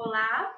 Olá.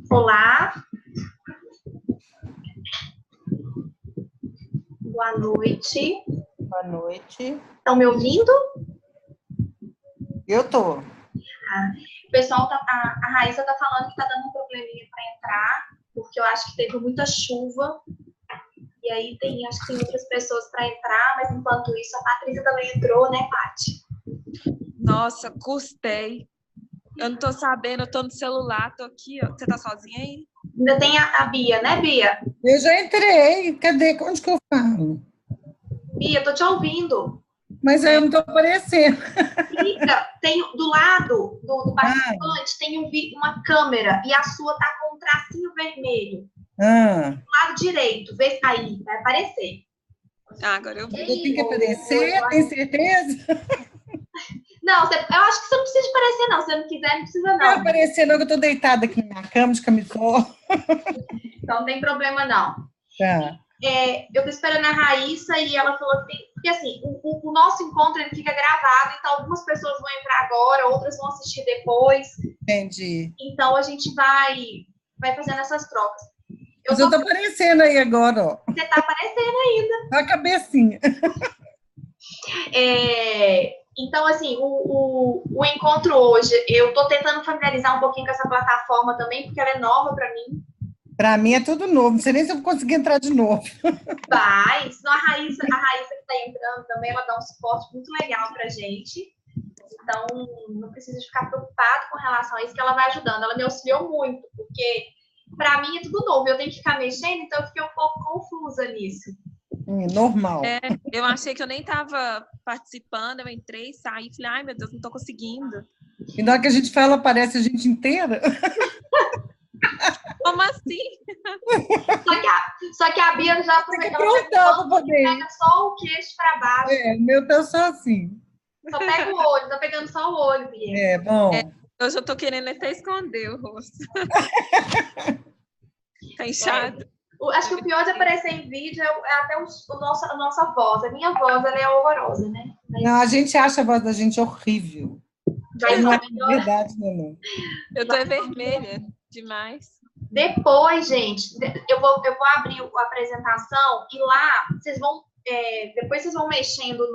Olá. Boa noite. Boa noite. Estão me ouvindo? Eu tô. O pessoal, a Raíssa está falando que está dando um probleminha para entrar, porque eu acho que teve muita chuva. E aí acho que tem outras pessoas para entrar, mas enquanto isso a Patrícia também entrou, né, Paty? Nossa, custei. Eu não tô sabendo, eu tô no celular, tô aqui, ó. Você tá sozinha aí? Ainda tem a Bia, né, Bia? Eu já entrei. Cadê? Onde que eu falo? Bia, tô te ouvindo. Mas eu não tô aparecendo. Clica, tem do lado do participante, tem uma câmera e a sua tá com um tracinho vermelho. Do lado direito, vê aí, vai aparecer. Agora eu vi. Eu tenho que aparecer, tem certeza? Não, eu acho que você não precisa de aparecer, não. Se você não quiser, não precisa, não. Não quero aparecer, não, que eu tô deitada aqui na minha cama, de camisola. Então, não tem problema, não. Tá. Eu tô esperando a Raíssa e ela falou que tem... Porque, assim, o nosso encontro, ele fica gravado, então algumas pessoas vão entrar agora, outras vão assistir depois. Entendi. Então, a gente vai fazendo essas trocas. Mas eu tô aparecendo aí agora, ó. Você tá aparecendo ainda. Só a cabecinha. Então, assim, o encontro hoje, eu tô tentando familiarizar um pouquinho com essa plataforma também, porque ela é nova para mim. Para mim é tudo novo, não sei nem se eu vou conseguir entrar de novo. Vai, senão a Raíssa que está entrando também, ela dá um suporte muito legal pra gente. Então, não precisa ficar preocupado com relação a isso, que ela vai ajudando. Ela me auxiliou muito, porque para mim é tudo novo, eu tenho que ficar mexendo, então eu fiquei um pouco confusa nisso. Normal. Eu achei que eu nem estava participando, eu entrei, saí, falei, ai meu Deus, não tô conseguindo. E na hora que a gente fala, aparece a gente inteira. Como assim? Só que a Bia já pega só o queixo para baixo. O meu tá só assim. Só pega o olho, tá pegando só o olho, Bia. Bom. Eu já tô querendo até esconder o rosto. Tá inchado. Acho que o pior de aparecer em vídeo é até a nossa voz. A minha voz, ela é horrorosa, né? Não, a gente acha a voz da gente horrível. Não é verdade, não. Eu tô vermelha demais. Depois, gente, eu vou abrir a apresentação e lá vocês vão... depois vocês vão mexendo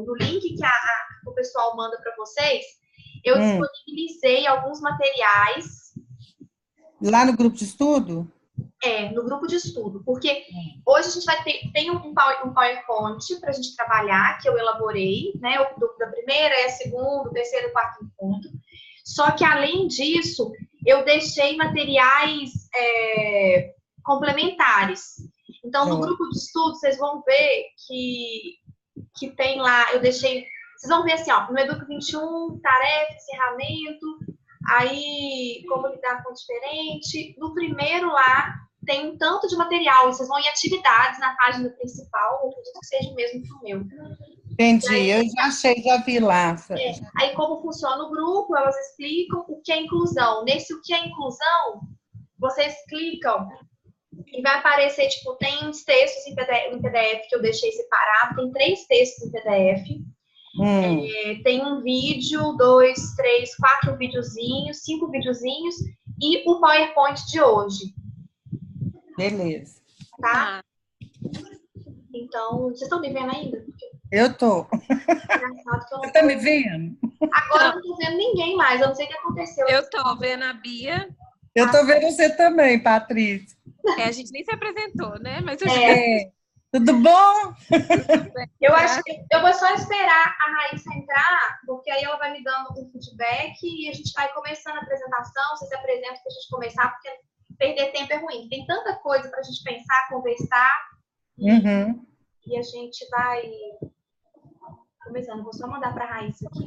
no link que o pessoal manda para vocês. Eu disponibilizei alguns materiais. Lá no grupo de estudo? No grupo de estudo, porque hoje a gente vai ter um PowerPoint para a gente trabalhar, que eu elaborei, né, da primeira, segunda, terceiro e quarto encontro. Só que, além disso, eu deixei materiais complementares. Então, no grupo de estudo, vocês vão ver que tem lá, eu deixei... Vocês vão ver assim, ó, no Educa 21, tarefa, encerramento, aí como lidar com o diferente. No primeiro lá, tem um tanto de material, vocês vão em atividades na página principal, eu acredito que seja o mesmo que o meu. Entendi, aí, eu já achei, já vi lá. Aí como funciona o grupo, elas explicam o que é inclusão. Nesse o que é inclusão, vocês clicam e vai aparecer, tipo, tem uns textos em PDF que eu deixei separado, tem 3 textos em PDF. Tem um vídeo, 2, 3, 4 videozinhos, 5 videozinhos e o PowerPoint de hoje. Beleza. Tá? Então, vocês estão me vendo ainda? Eu tô. Engraçado que eu não Você tá me vendo? Agora eu não tô vendo ninguém mais, eu não sei o que aconteceu. Eu tô vendo a Bia. Eu tô vendo você também, Patrícia. A gente nem se apresentou, né? Mas Tudo bom? Eu acho que eu vou só esperar a Raíssa entrar, porque aí ela vai me dando um feedback e a gente vai começando a apresentação. Vocês se apresentam pra gente começar, porque perder tempo é ruim. Tem tanta coisa pra gente pensar, conversar. E a gente vai começando. Vou só mandar pra Raíssa aqui.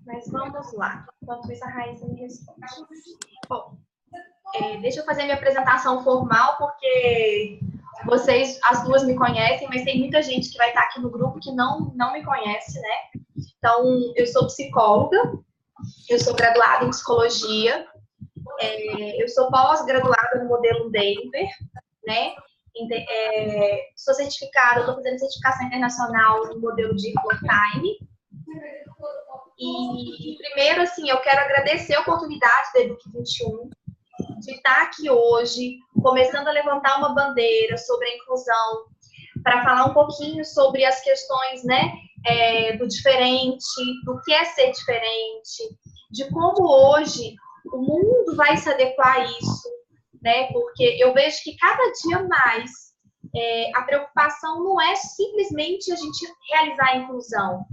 Mas vamos lá. Enquanto isso, a Raíssa me responde. Bom, deixa eu fazer minha apresentação formal, porque vocês, as duas, me conhecem, mas tem muita gente que vai estar aqui no grupo que não me conhece, né? Então, eu sou psicóloga, eu sou graduada em psicologia, eu sou pós-graduada no modelo Denver, né? Sou certificada, estou fazendo certificação internacional no modelo de Flow Time. E primeiro, assim, eu quero agradecer a oportunidade da Eduque 21 de estar aqui hoje, começando a levantar uma bandeira sobre a inclusão, para falar um pouquinho sobre as questões, né, do diferente, do que é ser diferente, de como hoje o mundo vai se adequar a isso, né, porque eu vejo que cada dia mais a preocupação não é simplesmente a gente realizar a inclusão,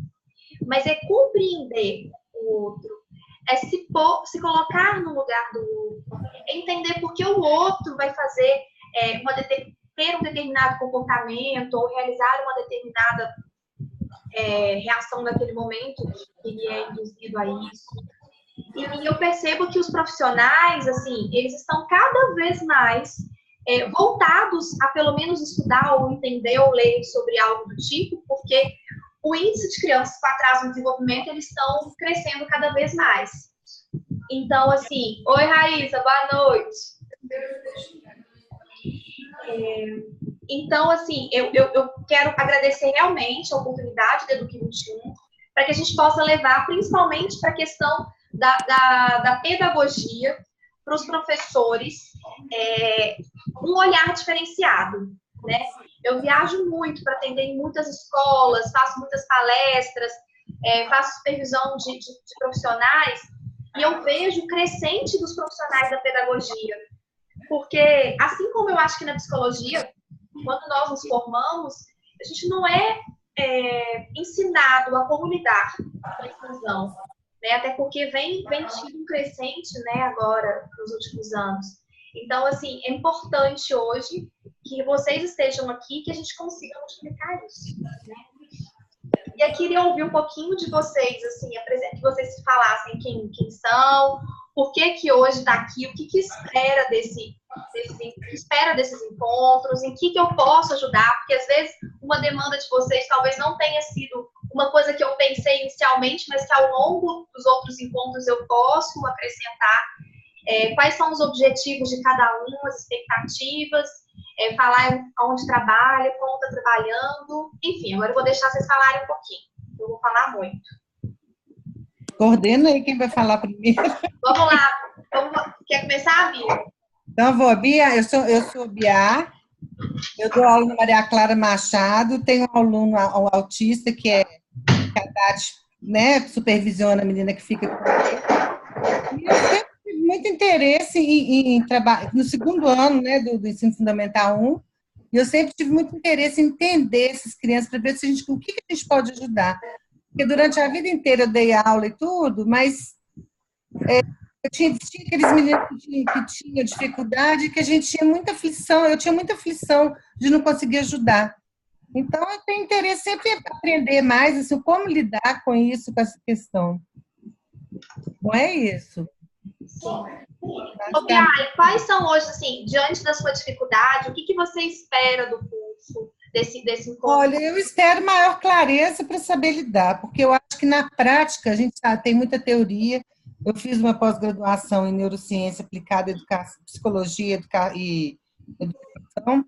mas é compreender o outro, é se colocar no lugar do outro, é entender por que o outro vai fazer ter um determinado comportamento ou realizar uma determinada reação naquele momento que ele é induzido a isso. E eu percebo que os profissionais, assim, eles estão cada vez mais voltados a pelo menos estudar ou entender ou ler sobre algo do tipo, porque o índice de crianças com atraso no desenvolvimento, eles estão crescendo cada vez mais. Então, assim, oi, Raíssa, boa noite. Então, assim, eu quero agradecer realmente a oportunidade da Eduque 21 para que a gente possa levar, principalmente para a questão da pedagogia, para os professores, um olhar diferenciado, né? Eu viajo muito para atender em muitas escolas, faço muitas palestras, faço supervisão de profissionais, e eu vejo o crescente dos profissionais da pedagogia. Porque, assim como eu acho que na psicologia, quando nós nos formamos, a gente não é ensinado a como lidar com a inclusão, né? Até porque vem tido um crescente, né, agora, nos últimos anos. Então, assim, é importante hoje que vocês estejam aqui, que a gente consiga multiplicar isso, né? E eu queria ouvir um pouquinho de vocês, assim, que vocês falassem quem são, por que hoje está aqui, o que espera desses encontros, em que eu posso ajudar, porque às vezes uma demanda de vocês talvez não tenha sido uma coisa que eu pensei inicialmente, mas que ao longo dos outros encontros eu posso acrescentar. Quais são os objetivos de cada um, as expectativas, falar onde trabalha, como está trabalhando, enfim, agora eu vou deixar vocês falarem um pouquinho, eu vou falar muito. Coordena aí quem vai falar primeiro. Vamos lá, quer começar, Bia? Então, vou, Bia, eu sou Bia, eu dou aula na Maria Clara Machado, tenho um aluno um autista que a Tati, né, supervisiona a menina que fica com ele. E eu sempre tive muito interesse em trabalhar, no segundo ano, né, do Ensino Fundamental 1, e eu sempre tive muito interesse em entender essas crianças, para ver o que a gente pode ajudar. Porque durante a vida inteira eu dei aula e tudo, mas eu tinha aqueles meninos que tinham dificuldade, que a gente tinha muita aflição, eu tinha muita aflição de não conseguir ajudar. Então, eu tenho interesse sempre em aprender mais, assim, como lidar com isso, com essa questão. Não é isso? Ô, Bia, quais são hoje, assim, diante da sua dificuldade, o que você espera do curso, desse encontro? Olha, eu espero maior clareza para saber lidar, porque eu acho que na prática a gente tem muita teoria. Eu fiz uma pós-graduação em neurociência aplicada à psicologia e educação.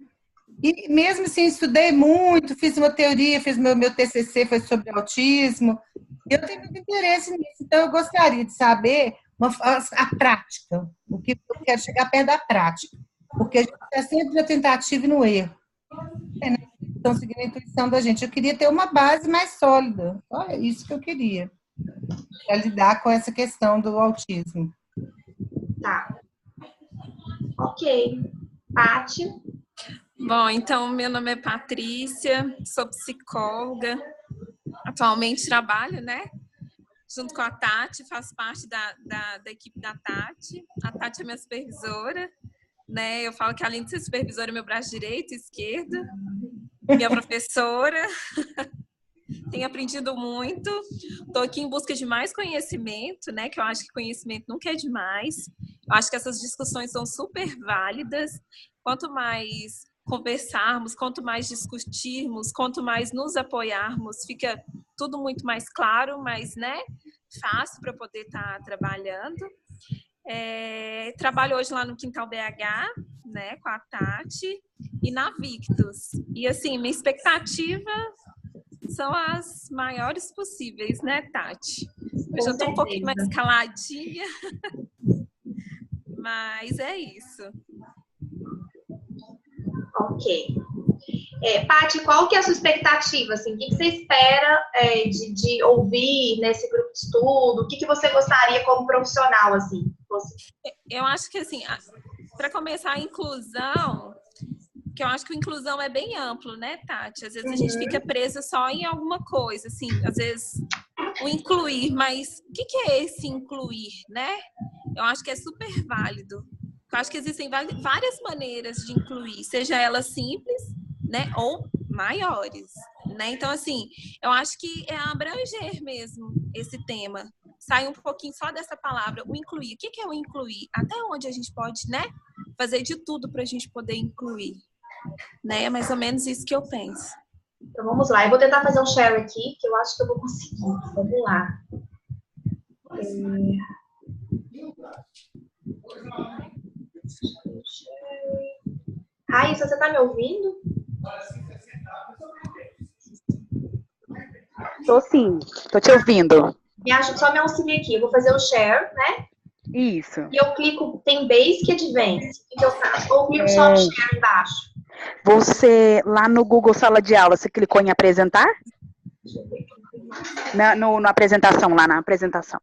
E mesmo assim, estudei muito, fiz uma teoria, fiz meu TCC, foi sobre autismo. Eu tenho muito interesse nisso, então eu gostaria de saber a prática, o que eu quero chegar perto da prática, porque a gente está sempre na tentativa e no erro. Estão seguindo a intuição da gente. Eu queria ter uma base mais sólida. Olha, isso que eu queria. Para lidar com essa questão do autismo. Tá. Ok. Paty? Bom, então, meu nome é Patrícia, sou psicóloga, atualmente trabalho, né, junto com a Tati, faço parte da equipe da Tati. A Tati é minha supervisora, né, eu falo que além de ser supervisora, é meu braço direito e esquerdo, minha professora. Tenho aprendido muito, estou aqui em busca de mais conhecimento, né, que eu acho que conhecimento nunca é demais. Eu acho que essas discussões são super válidas. Quanto mais conversarmos, quanto mais discutirmos, quanto mais nos apoiarmos, fica tudo muito mais claro, mais, né, fácil para poder estar trabalhando. Trabalho hoje lá no Quintal BH, né, com a Tati. e na Victus. E assim, minha expectativa são as maiores possíveis, né, Tati? Eu já estou um pouquinho mais caladinha, mas é isso. Ok. Paty, qual que é a sua expectativa? Assim, o que você espera de ouvir nesse grupo de estudo? O que você gostaria como profissional? Assim? Eu acho que, assim, para começar a inclusão, que eu acho que a inclusão é bem amplo, né, Tati? Às vezes a gente fica presa só em alguma coisa, assim, às vezes o incluir, mas o que é esse incluir, né? Eu acho que é super válido. Eu acho que existem várias maneiras de incluir, seja elas simples, né, ou maiores, né? Então, assim, eu acho que é abranger mesmo esse tema. Sai um pouquinho só dessa palavra, o incluir. O que é o incluir? Até onde a gente pode, né, fazer de tudo para a gente poder incluir, né? É mais ou menos isso que eu penso. Então, vamos lá. Eu vou tentar fazer um share aqui, que eu acho que eu vou conseguir. Vamos lá. Raíssa, você tá me ouvindo? Tô sim, tô te ouvindo. Me ajuda, só me auxilia aqui. Eu vou fazer o share, né? Isso. E eu clico, tem Basic Advanced. O que eu faço? Ou eu clico só no share embaixo? Você, lá no Google Sala de Aula, você clicou em apresentar? Deixa eu ver. Na apresentação, lá na apresentação.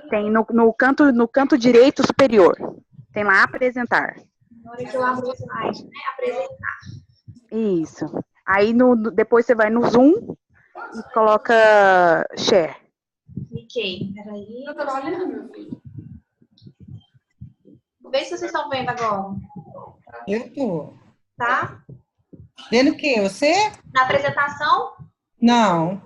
Tem no canto direito superior. Tem lá apresentar. Na hora que eu abro o slide, né? Apresentar. Isso. Aí depois você vai no Zoom e coloca share. Cliquei. Peraí. Eu tô olhando, meu filho. Vê se vocês estão vendo agora. Eu tô. Tá? Vendo o quê? Você? Na apresentação? Não.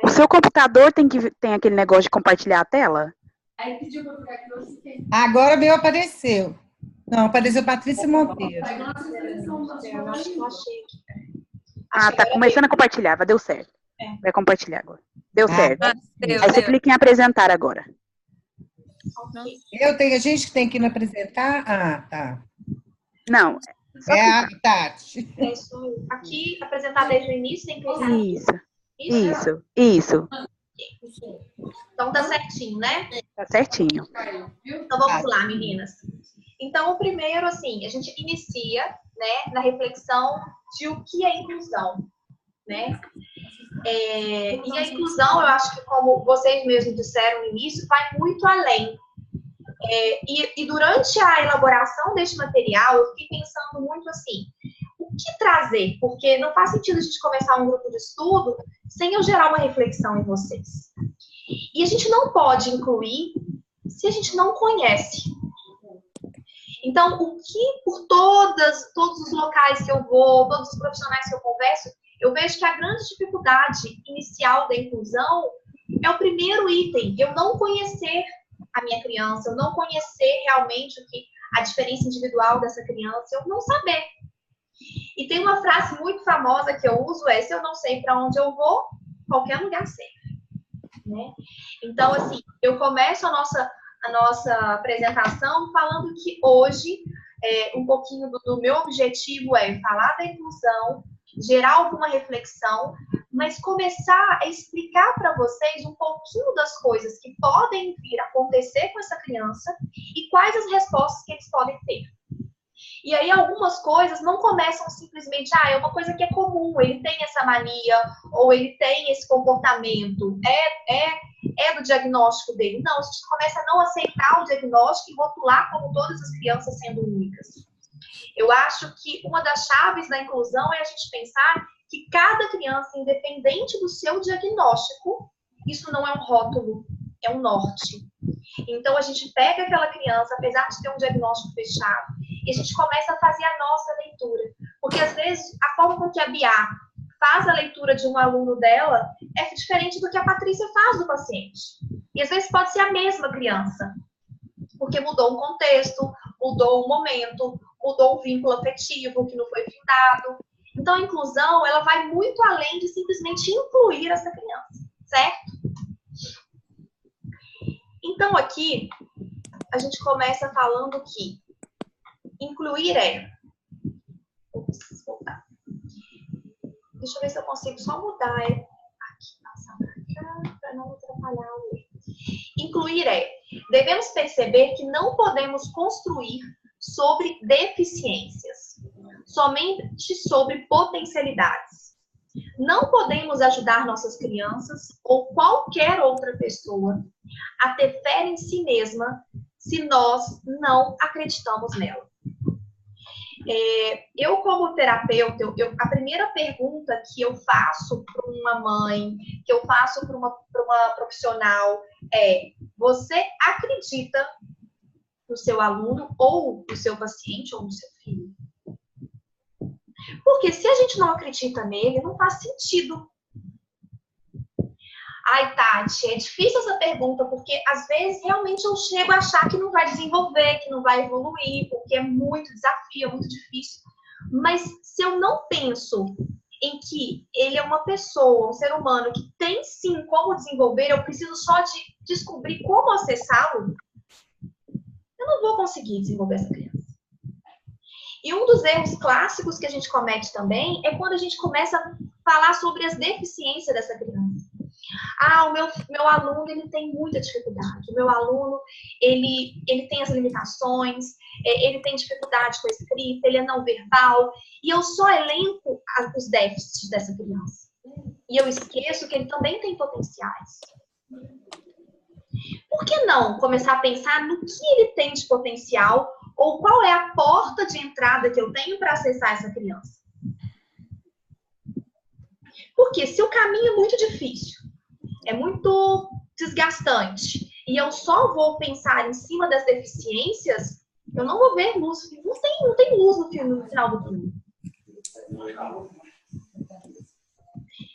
O seu computador tem aquele negócio de compartilhar a tela? Aí pediu pra ficar aqui no assistente. Agora meu apareceu. Não, apareceu Patrícia Monteiro. Eu acho que eu achei aqui. Tá começando a compartilhar, deu certo. Vai compartilhar agora. Deu certo. Deu. Aí você clica em apresentar agora. Okay. A gente que tem que ir no apresentar? Ah, tá. Não. É a Tati. É isso aí. Aqui, apresentar desde o início, tem que clicar. Isso. Então tá certinho, né? Tá certinho. Então vamos lá, meninas. Então, o primeiro, assim, a gente inicia, né, na reflexão de o que é inclusão, né? E a inclusão, eu acho que, como vocês mesmos disseram no início, vai muito além. E durante a elaboração deste material, eu fiquei pensando muito assim, o que trazer? Porque não faz sentido a gente começar um grupo de estudo sem eu gerar uma reflexão em vocês. E a gente não pode incluir se a gente não conhece. Então, o que por todos os locais que eu vou, todos os profissionais que eu converso, eu vejo que a grande dificuldade inicial da inclusão é o primeiro item, eu não conhecer a minha criança, eu não conhecer realmente a diferença individual dessa criança, eu não saber. E tem uma frase muito famosa que eu uso, se eu não sei para onde eu vou, qualquer lugar serve. Né? Então, assim, eu começo a nossa apresentação falando que hoje, um pouquinho do meu objetivo é falar da inclusão, gerar alguma reflexão, mas começar a explicar para vocês um pouquinho das coisas que podem vir a acontecer com essa criança e quais as respostas que eles podem ter. E aí algumas coisas não começam simplesmente, é uma coisa que é comum, ele tem essa mania, ou ele tem esse comportamento, é do diagnóstico dele. Não, a gente começa a não aceitar o diagnóstico e rotular como todas as crianças sendo únicas. Eu acho que uma das chaves da inclusão é a gente pensar que cada criança, independente do seu diagnóstico, isso não é um rótulo, é um norte. Então, a gente pega aquela criança, apesar de ter um diagnóstico fechado, e a gente começa a fazer a nossa leitura. Porque, às vezes, a forma com que a Bia faz a leitura de um aluno dela é diferente do que a Patrícia faz do paciente. E, às vezes, pode ser a mesma criança. Porque mudou um contexto, mudou um momento, mudou um vínculo afetivo que não foi findado. Então, a inclusão, ela vai muito além de simplesmente incluir essa criança, certo? Então, aqui, a gente começa falando que Incluir é... Deixa eu ver se eu consigo só mudar aqui, passar para cá, para não atrapalhar o erro. Incluir é: devemos perceber que não podemos construir sobre deficiências, somente sobre potencialidades. Não podemos ajudar nossas crianças ou qualquer outra pessoa a ter fé em si mesma se nós não acreditamos nela. Eu, como terapeuta, a primeira pergunta que eu faço para uma mãe, que eu faço para uma profissional é: você acredita no seu aluno ou no seu paciente ou no seu filho? Porque se a gente não acredita nele, não faz sentido. Ai, Tati, é difícil essa pergunta, porque às vezes realmente eu chego a achar que não vai desenvolver, que não vai evoluir, porque é muito desafio, é muito difícil. Mas se eu não penso em que ele é uma pessoa, um ser humano que tem sim como desenvolver, eu preciso só de descobrir como acessá-lo, eu não vou conseguir desenvolver essa criança. E um dos erros clássicos que a gente comete também é quando a gente começa a falar sobre as deficiências dessa criança. Ah, o meu aluno, ele tem muita dificuldade. O meu aluno, ele tem as limitações, ele tem dificuldade com a escrita, ele é não verbal. E eu só elenco os déficits dessa criança. E eu esqueço que ele também tem potenciais. Por que não começar a pensar no que ele tem de potencial ou qual é a porta de entrada que eu tenho para acessar essa criança? Porque se o caminho é muito difícil, é muito desgastante, e eu só vou pensar em cima das deficiências, eu não vou ver luz. Não tem luz no final do túnel.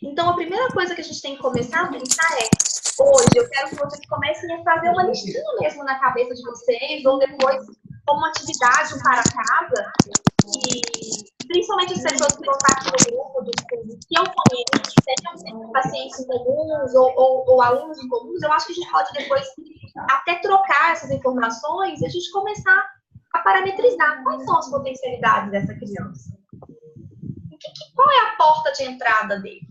Então, a primeira coisa que a gente tem que começar a pensar é: hoje eu quero que vocês comecem a fazer uma listinha mesmo na cabeça de vocês, ou depois como uma atividade para casa, e principalmente as pessoas que vão estar aqui no grupo, que eu conheço, que tenham pacientes em comuns ou alunos em comuns, eu acho que a gente pode depois até trocar essas informações e a gente começar a parametrizar quais são as potencialidades dessa criança. Qual é a porta de entrada dele?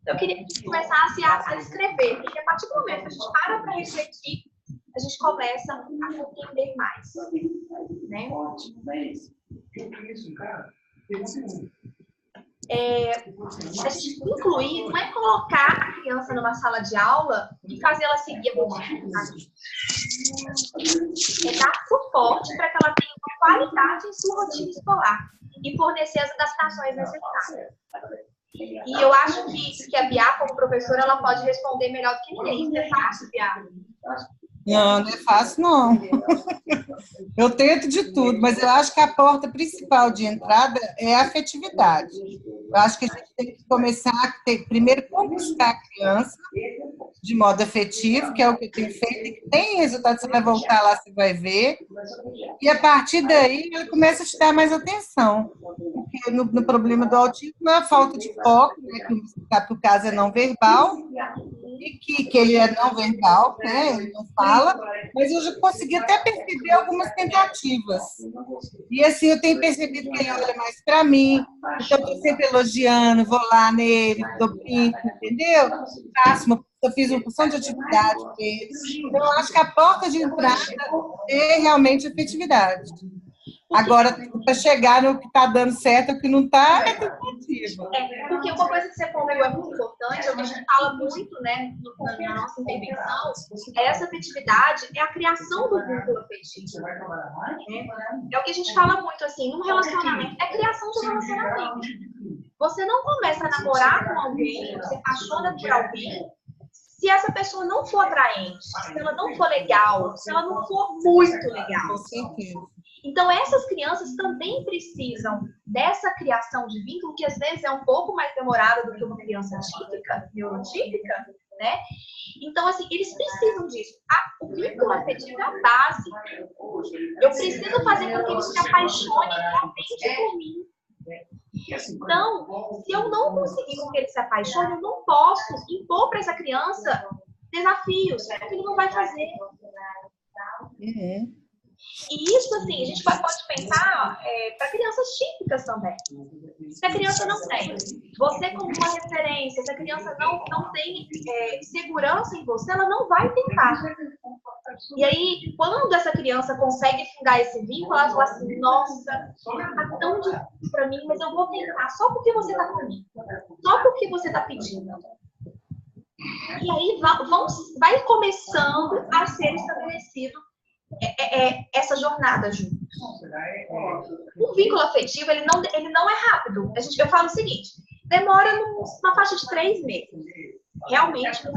Eu queria que você começasse a escrever, porque a partir do momento que a gente para refletir, a gente começa a compreender mais. Né? A gente incluir não é colocar a criança numa sala de aula e fazer ela seguir a rotina. É dar suporte para que ela tenha uma qualidade em sua rotina escolar e fornecer as adaptações necessárias. E eu acho que a Bia, como professora, ela pode responder melhor do que ninguém. Isso é fácil, Bia? Não é fácil, não. Eu tento de tudo, mas eu acho que a porta principal de entrada é a afetividade. Eu acho que a gente tem que começar a primeiro conquistar a criança de modo afetivo, que é o que eu tenho feito, e que tem resultado, você vai voltar lá, você vai ver. E a partir daí, ela começa a te dar mais atenção. Porque no problema do autismo é a falta de foco, né, que o caso é não verbal, e que ele é não verbal, né, ele não fala, mas eu já consegui até perceber algumas tentativas. E assim, eu tenho percebido que ele olha mais para mim, então eu estou sempre elogiando, vou lá nele, dou brinco, entendeu? Eu fiz uma porção de atividade com ele. Então, eu acho que a porta de entrada é realmente a afetividade. Agora, para chegar no que está dando certo e o que não está, é tentativa. Porque uma coisa que você pontuou é muito importante, a gente fala muito, né, na nossa intervenção, essa afetividade é a criação do vínculo afetivo. É o que a gente fala muito, assim, num relacionamento, é a criação de um relacionamento. Você não começa a namorar com alguém, você apaixona por alguém, se essa pessoa não for atraente, se ela não for legal, se ela não for muito legal. Com certeza. Então, essas crianças também precisam dessa criação de vínculo, que às vezes é um pouco mais demorada do que uma criança típica, neurotípica, né? Então, assim, eles precisam disso. O vínculo afetivo é a base. Eu preciso fazer com que eles se apaixonem realmente por mim. Então, se eu não conseguir com que ele se apaixone, eu não posso impor para essa criança desafios, porque ele não vai fazer. Uhum. E isso, assim, a gente pode pensar para crianças típicas também. Se a criança não tem você como uma referência, se a criança não tem segurança em você, ela não vai tentar. E aí, quando essa criança consegue fundar esse vínculo, ela fala assim, nossa, tá tão difícil para mim, mas eu vou tentar, só porque você tá comigo. Só porque você tá pedindo. E aí vai começando a ser estabelecido essa jornada juntos. O vínculo afetivo, ele não é rápido. Eu falo o seguinte, demora numa faixa de 3 meses. Realmente, não.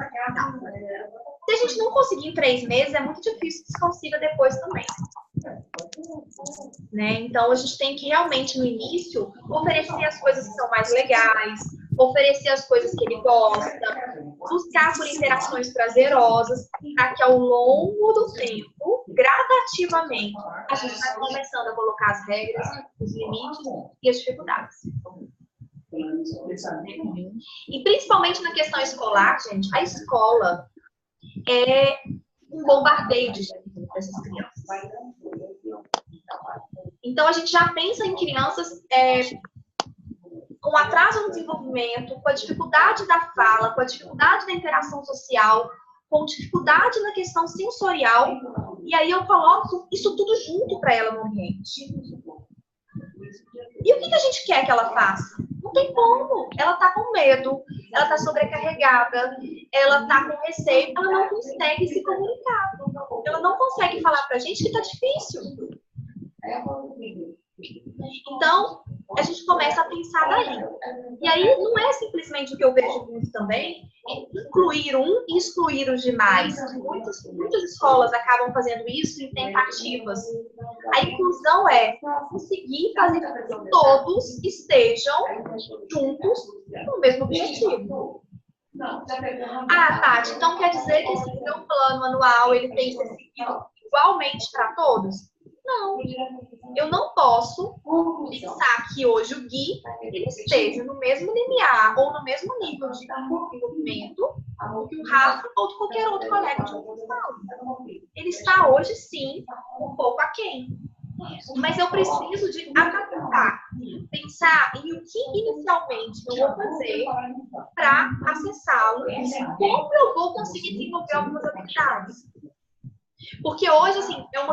Se a gente não conseguir em 3 meses, é muito difícil que se consiga depois também. Né? Então, a gente tem que realmente, no início, oferecer as coisas que são mais legais, oferecer as coisas que ele gosta, buscar por interações prazerosas, para que ao longo do tempo, gradativamente, a gente vai começando a colocar as regras, os limites e as dificuldades. E principalmente na questão escolar, gente, a escola é um bombardeio de gente para essas crianças. Então, a gente já pensa em crianças com atraso no desenvolvimento, com a dificuldade da fala, com a dificuldade da interação social, com dificuldade na questão sensorial, e aí eu coloco isso tudo junto para ela no ambiente. E o que a gente quer que ela faça? Não tem como. Ela está com medo, ela está sobrecarregada, ela está com receio, ela não consegue se comunicar. Ela não consegue falar para a gente que está difícil. Então, a gente começa a pensar daí. E aí, não é simplesmente o que eu vejo muito também, incluir um e excluir os demais. Muitas escolas acabam fazendo isso em tentativas. A inclusão é conseguir fazer com que todos estejam juntos no mesmo objetivo. Ah, Tati, então quer dizer que esse meu plano anual ele tem que ser seguido igualmente para todos? Não. Eu não posso pensar que hoje o Gui ele esteja no mesmo limiar ou no mesmo nível de desenvolvimento que o Rafa ou de qualquer outro colega de outra sala. Ele está hoje, sim, um pouco aquém. Mas eu preciso de adaptar, pensar em o que inicialmente eu vou fazer para acessá-lo e como eu vou conseguir desenvolver algumas habilidades. Porque hoje, assim, eu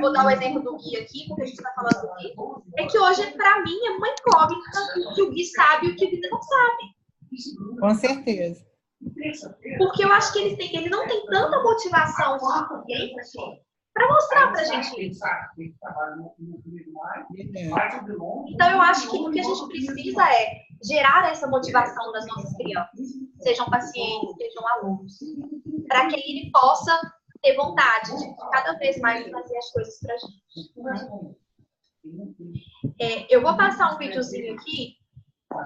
vou dar o exemplo do Gui aqui, porque a gente está falando do Gui, é que hoje, para mim, é uma incógnita que o Gui sabe e o que o Gui não sabe. Com certeza. Porque eu acho que ele não tem tanta motivação suficiente para mostrar para a gente isso. Então, eu acho que o que a gente precisa é gerar essa motivação das nossas crianças, sejam pacientes, sejam alunos, para que ele possa ter vontade de cada vez mais fazer as coisas para a gente. Eu vou passar um videozinho aqui. Por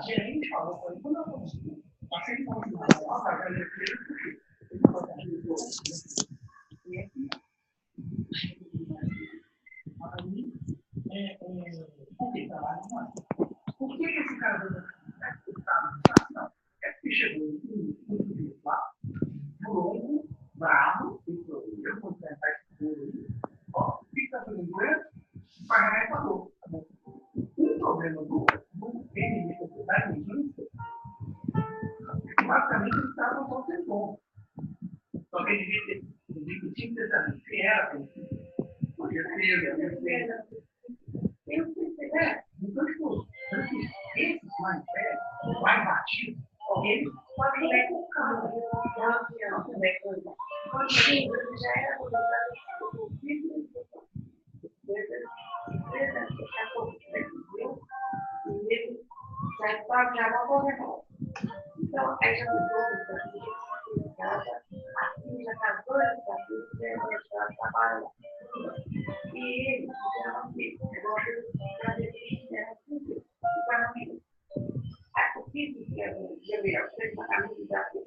que esse cara não? É porque chegou lá, longo, bravo, eu vou tentar isso. Ó, o que está fazendo doença? Pagar e pagou. Um problema do PND da emergência, basicamente ele estava no contentor. Só que ele tinha que ter também. Se era, podia ser, então, tipo, esses mais velhos, mais batidos, eles podem ir com o carro. Já era então, aí já mudou, assim, já está doido, já trabalha. E ele, é possível que eu seja uma amizade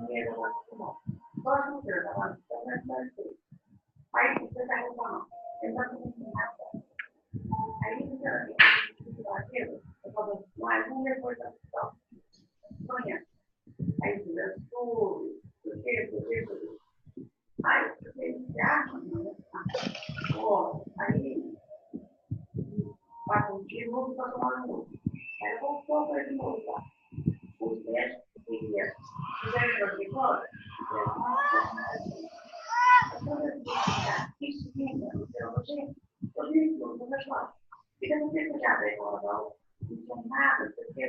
dinheiro lá no final. Pode não ser, aí você está reclamando. Aí você eu falo, mais um depois da questão. Amanhã. Aí você tudo, por quê? Aí de novo, tá? Os médicos queriam. Fizeram para mim agora? Isso, gente, eu vi tudo, mas lá. Fica não tem cuidado aí, não tem nada, porque.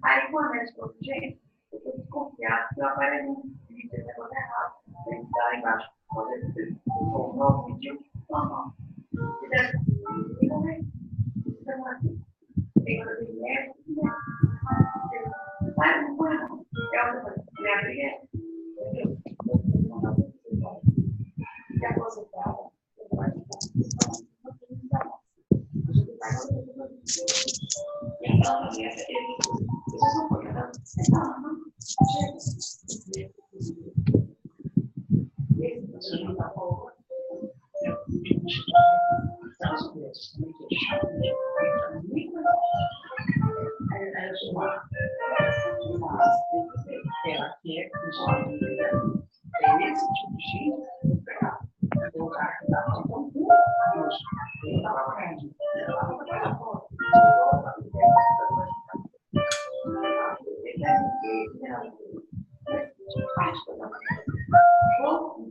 Aí, quando a médica falou, gente, eu estou desconfiado que eu aparelho um vídeo, esse negócio errado. Tem que estar lá embaixo. Você não pediu, não. Fizeram, não vem. Estamos aqui. Tem que ter médico, vai, não vai, não. É outra coisa. Minha briga é, entendeu? E a coisa fala, eu vou ajudar. Então, vocês não podem dar. Não, chega. Você não está bom. Esse tipo de gente, pegar o cara que dá tão puro, eu estava aprendendo.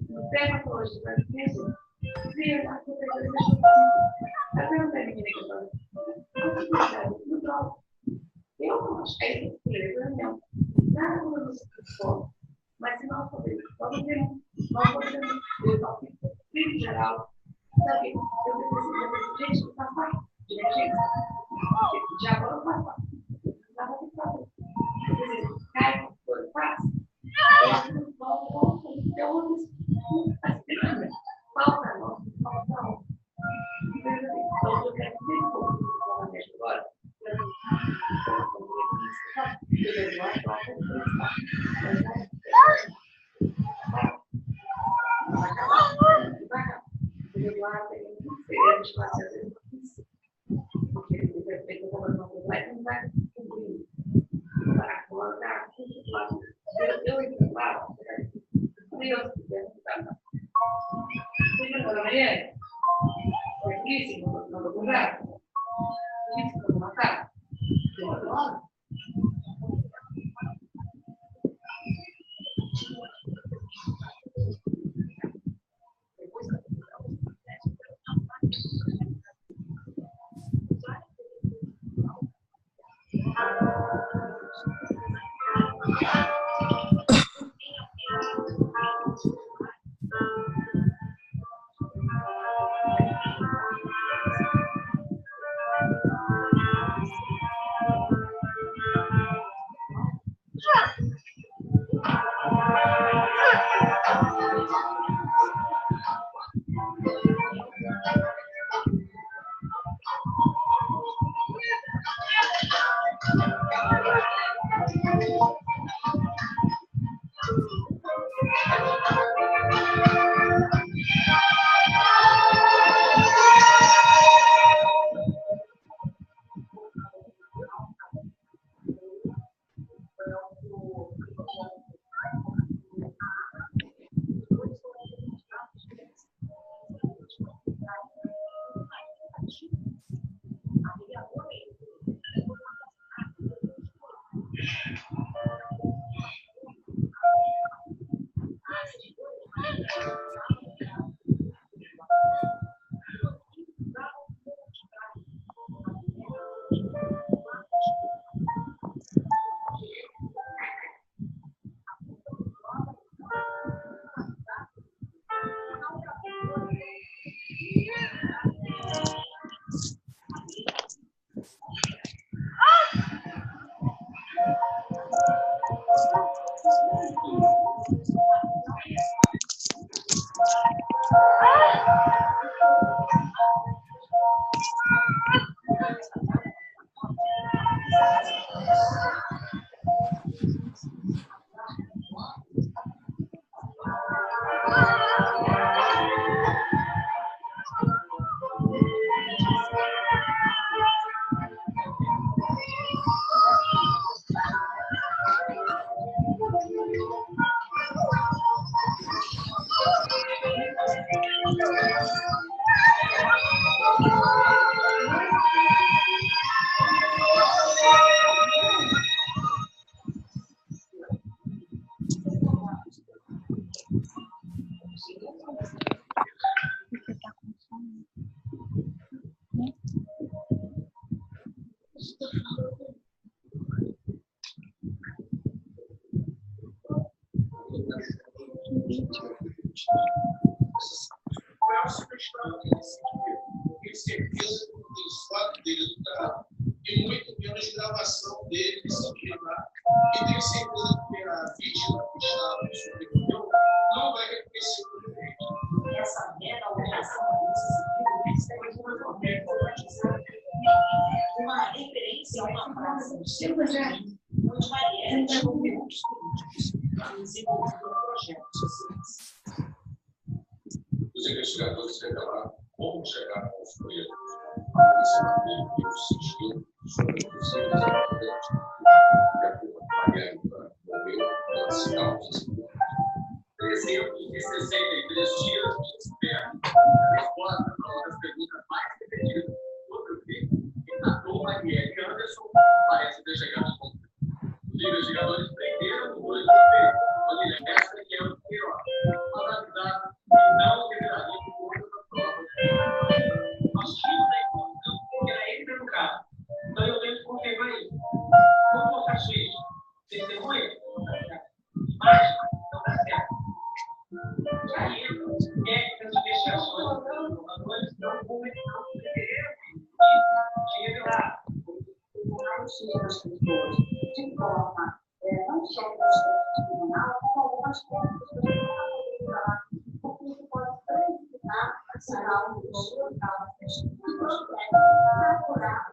No tema hoje, vai dizer, eu não achei que não. Nada como você for. Mas se não for, vamos ter em geral, sabe? Eu preciso de gente que faz parte, de gente. De agora eu faço parte. Nada que fazer. Cai, por faz. Falta não. Então, eu quero ter agora. Qual é a sugestão que ele seguiu? Tenho certeza que não tem foto dele no carro e muito menos gravação dele seguindo lá. E tenho certeza que a vítima que estava no sobreviveu não vai reconhecer o prefeito. Essa mera alteração da polícia civil é uma referência a uma praça do seu onde Marielle ouviu os políticos e desenvolveu projetos sociais. Os investigadores revelaram como chegar aos presos. Esse maneiro que insistiu sobre possíveis incidentes. De acordo com Marielle, morreu pelas causas. 363 dias de espera. A resposta para uma das perguntas mais repetidas sobre o que tratou Marielle e Anderson parece ter chegado ao ponto. Os investigadores prenderam os dois prefeitos, família Mestre e Elton Queiroz, mas avisaram que não liberaria todas as provas. Nós tínhamos a informação que era ele pelo carro. Então eu tenho que confirmar isso. Como eu faço isso? Testemunha? Mas não dá certo. Aí, as investigações dos governadores não publicaram o primeiro e revelaram as pessoas de forma não só para o tribunal, como algumas coisas porque isso pode prejudicar a saúde do seu local para apurar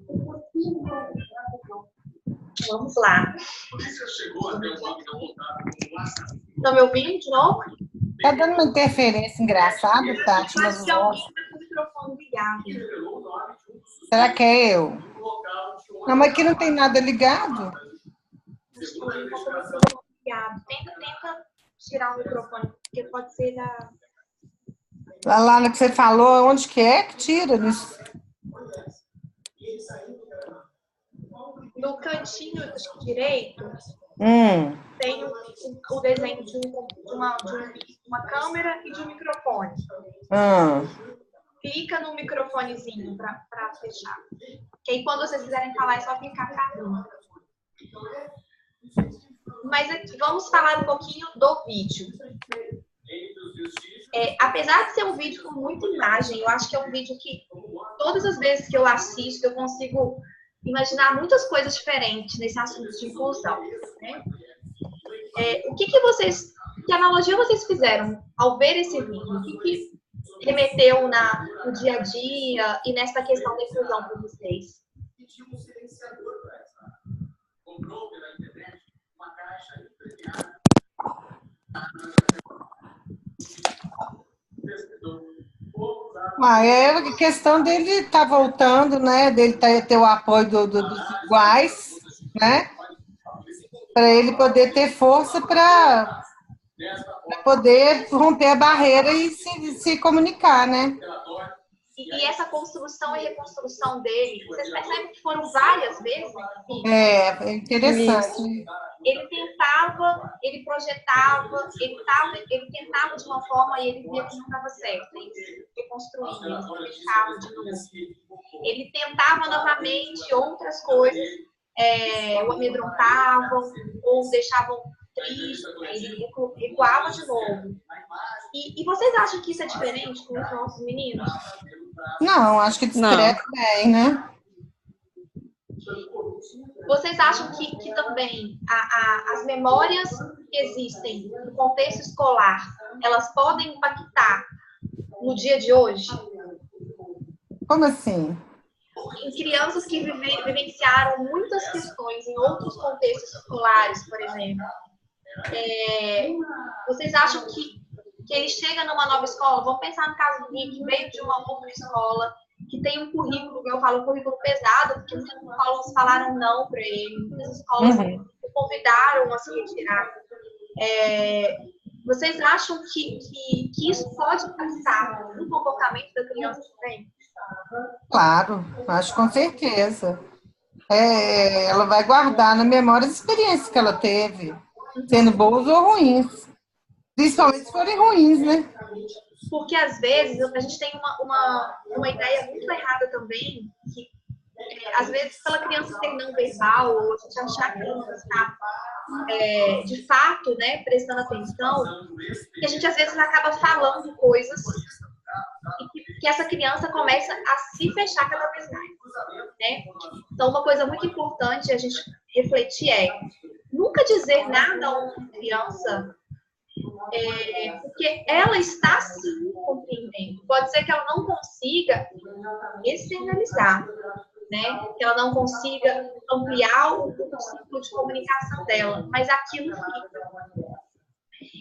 o possível problema. Vamos lá. A polícia chegou até o banco da vontade como assassino. Estão me ouvindo de novo? Tá dando uma interferência engraçada, Tati, Acho mas que alguém está com o microfone ligado. será que é eu? Não, mas aqui não tem nada ligado. Tenta tirar o microfone, porque pode ser da... Lá no que você falou, onde que é que tira? No cantinho direito, tem o desenho de uma câmera e de um microfone. Clica no microfonezinho para fechar. Que aí, quando vocês quiserem falar, é só clicar para mim. Mas aqui, vamos falar um pouquinho do vídeo. Apesar de ser um vídeo com muita imagem, eu acho que é um vídeo que, todas as vezes que eu assisto, eu consigo imaginar muitas coisas diferentes nesse assunto de inclusão. Né? Que analogia vocês fizeram ao ver esse vídeo? O que remeteu no dia a dia e nessa questão da inclusão para vocês? Comprou pela internet uma caixa impregnada. É a questão dele estar voltando, né? Dele ter o apoio dos iguais, né? Para ele poder ter força para poder romper a barreira e se comunicar, né? E essa construção e reconstrução dele, vocês percebem que foram várias vezes? É interessante. Isso. Ele tentava, ele projetava, ele tentava de uma forma e ele via que não estava certo. Ele reconstruía, ele tentava de novo. Ele tentava novamente outras coisas, o amedrontavam, ou deixavam triste, ele recuava de novo. E vocês acham que isso é diferente com os nossos meninos? Não, acho que descreve bem, né? Vocês acham que também as memórias que existem no contexto escolar, elas podem impactar no dia de hoje? Como assim? Em crianças que vivenciaram muitas questões em outros contextos escolares, por exemplo. Vocês acham que ele chega numa nova escola? Vamos pensar no caso do Nick, que veio de uma outra escola, que tem um currículo, eu falo um currículo pesado, porque muitas escolas falaram não para ele, muitas escolas o convidaram a se retirar. Vocês acham que isso pode impactar no comportamento da criança também? Claro, acho com certeza. Ela vai guardar na memória as experiências que ela teve, sendo boas ou ruins. Principalmente se forem ruins, né? Porque, às vezes, a gente tem uma ideia muito errada também, que, às vezes, pela criança ser não verbal, ou a gente achar que ela não está, de fato, né, prestando atenção, que a gente, às vezes, acaba falando coisas e que essa criança começa a se fechar cada vez mais, né? Então, uma coisa muito importante a gente refletir nunca dizer nada a uma criança porque ela está sim compreendendo. Pode ser que ela não consiga externalizar, né? Que ela não consiga ampliar o ciclo de comunicação dela, mas aquilo fica.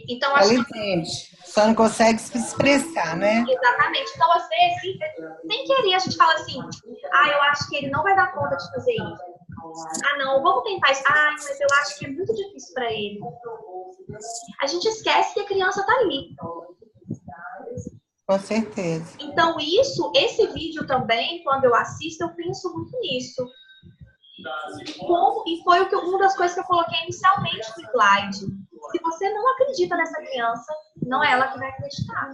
Então, ela entende, só não consegue se expressar, né? Exatamente. Então, às vezes, sem querer, a gente fala assim, eu acho que ele não vai dar conta de fazer isso. Não, vamos tentar isso. Mas eu acho que é muito difícil para ele. A gente esquece que a criança está ali. Com certeza. Então, esse vídeo também, quando eu assisto, eu penso muito nisso. E foi uma das coisas que eu coloquei inicialmente no slide. Se você não acredita nessa criança, não é ela que vai acreditar.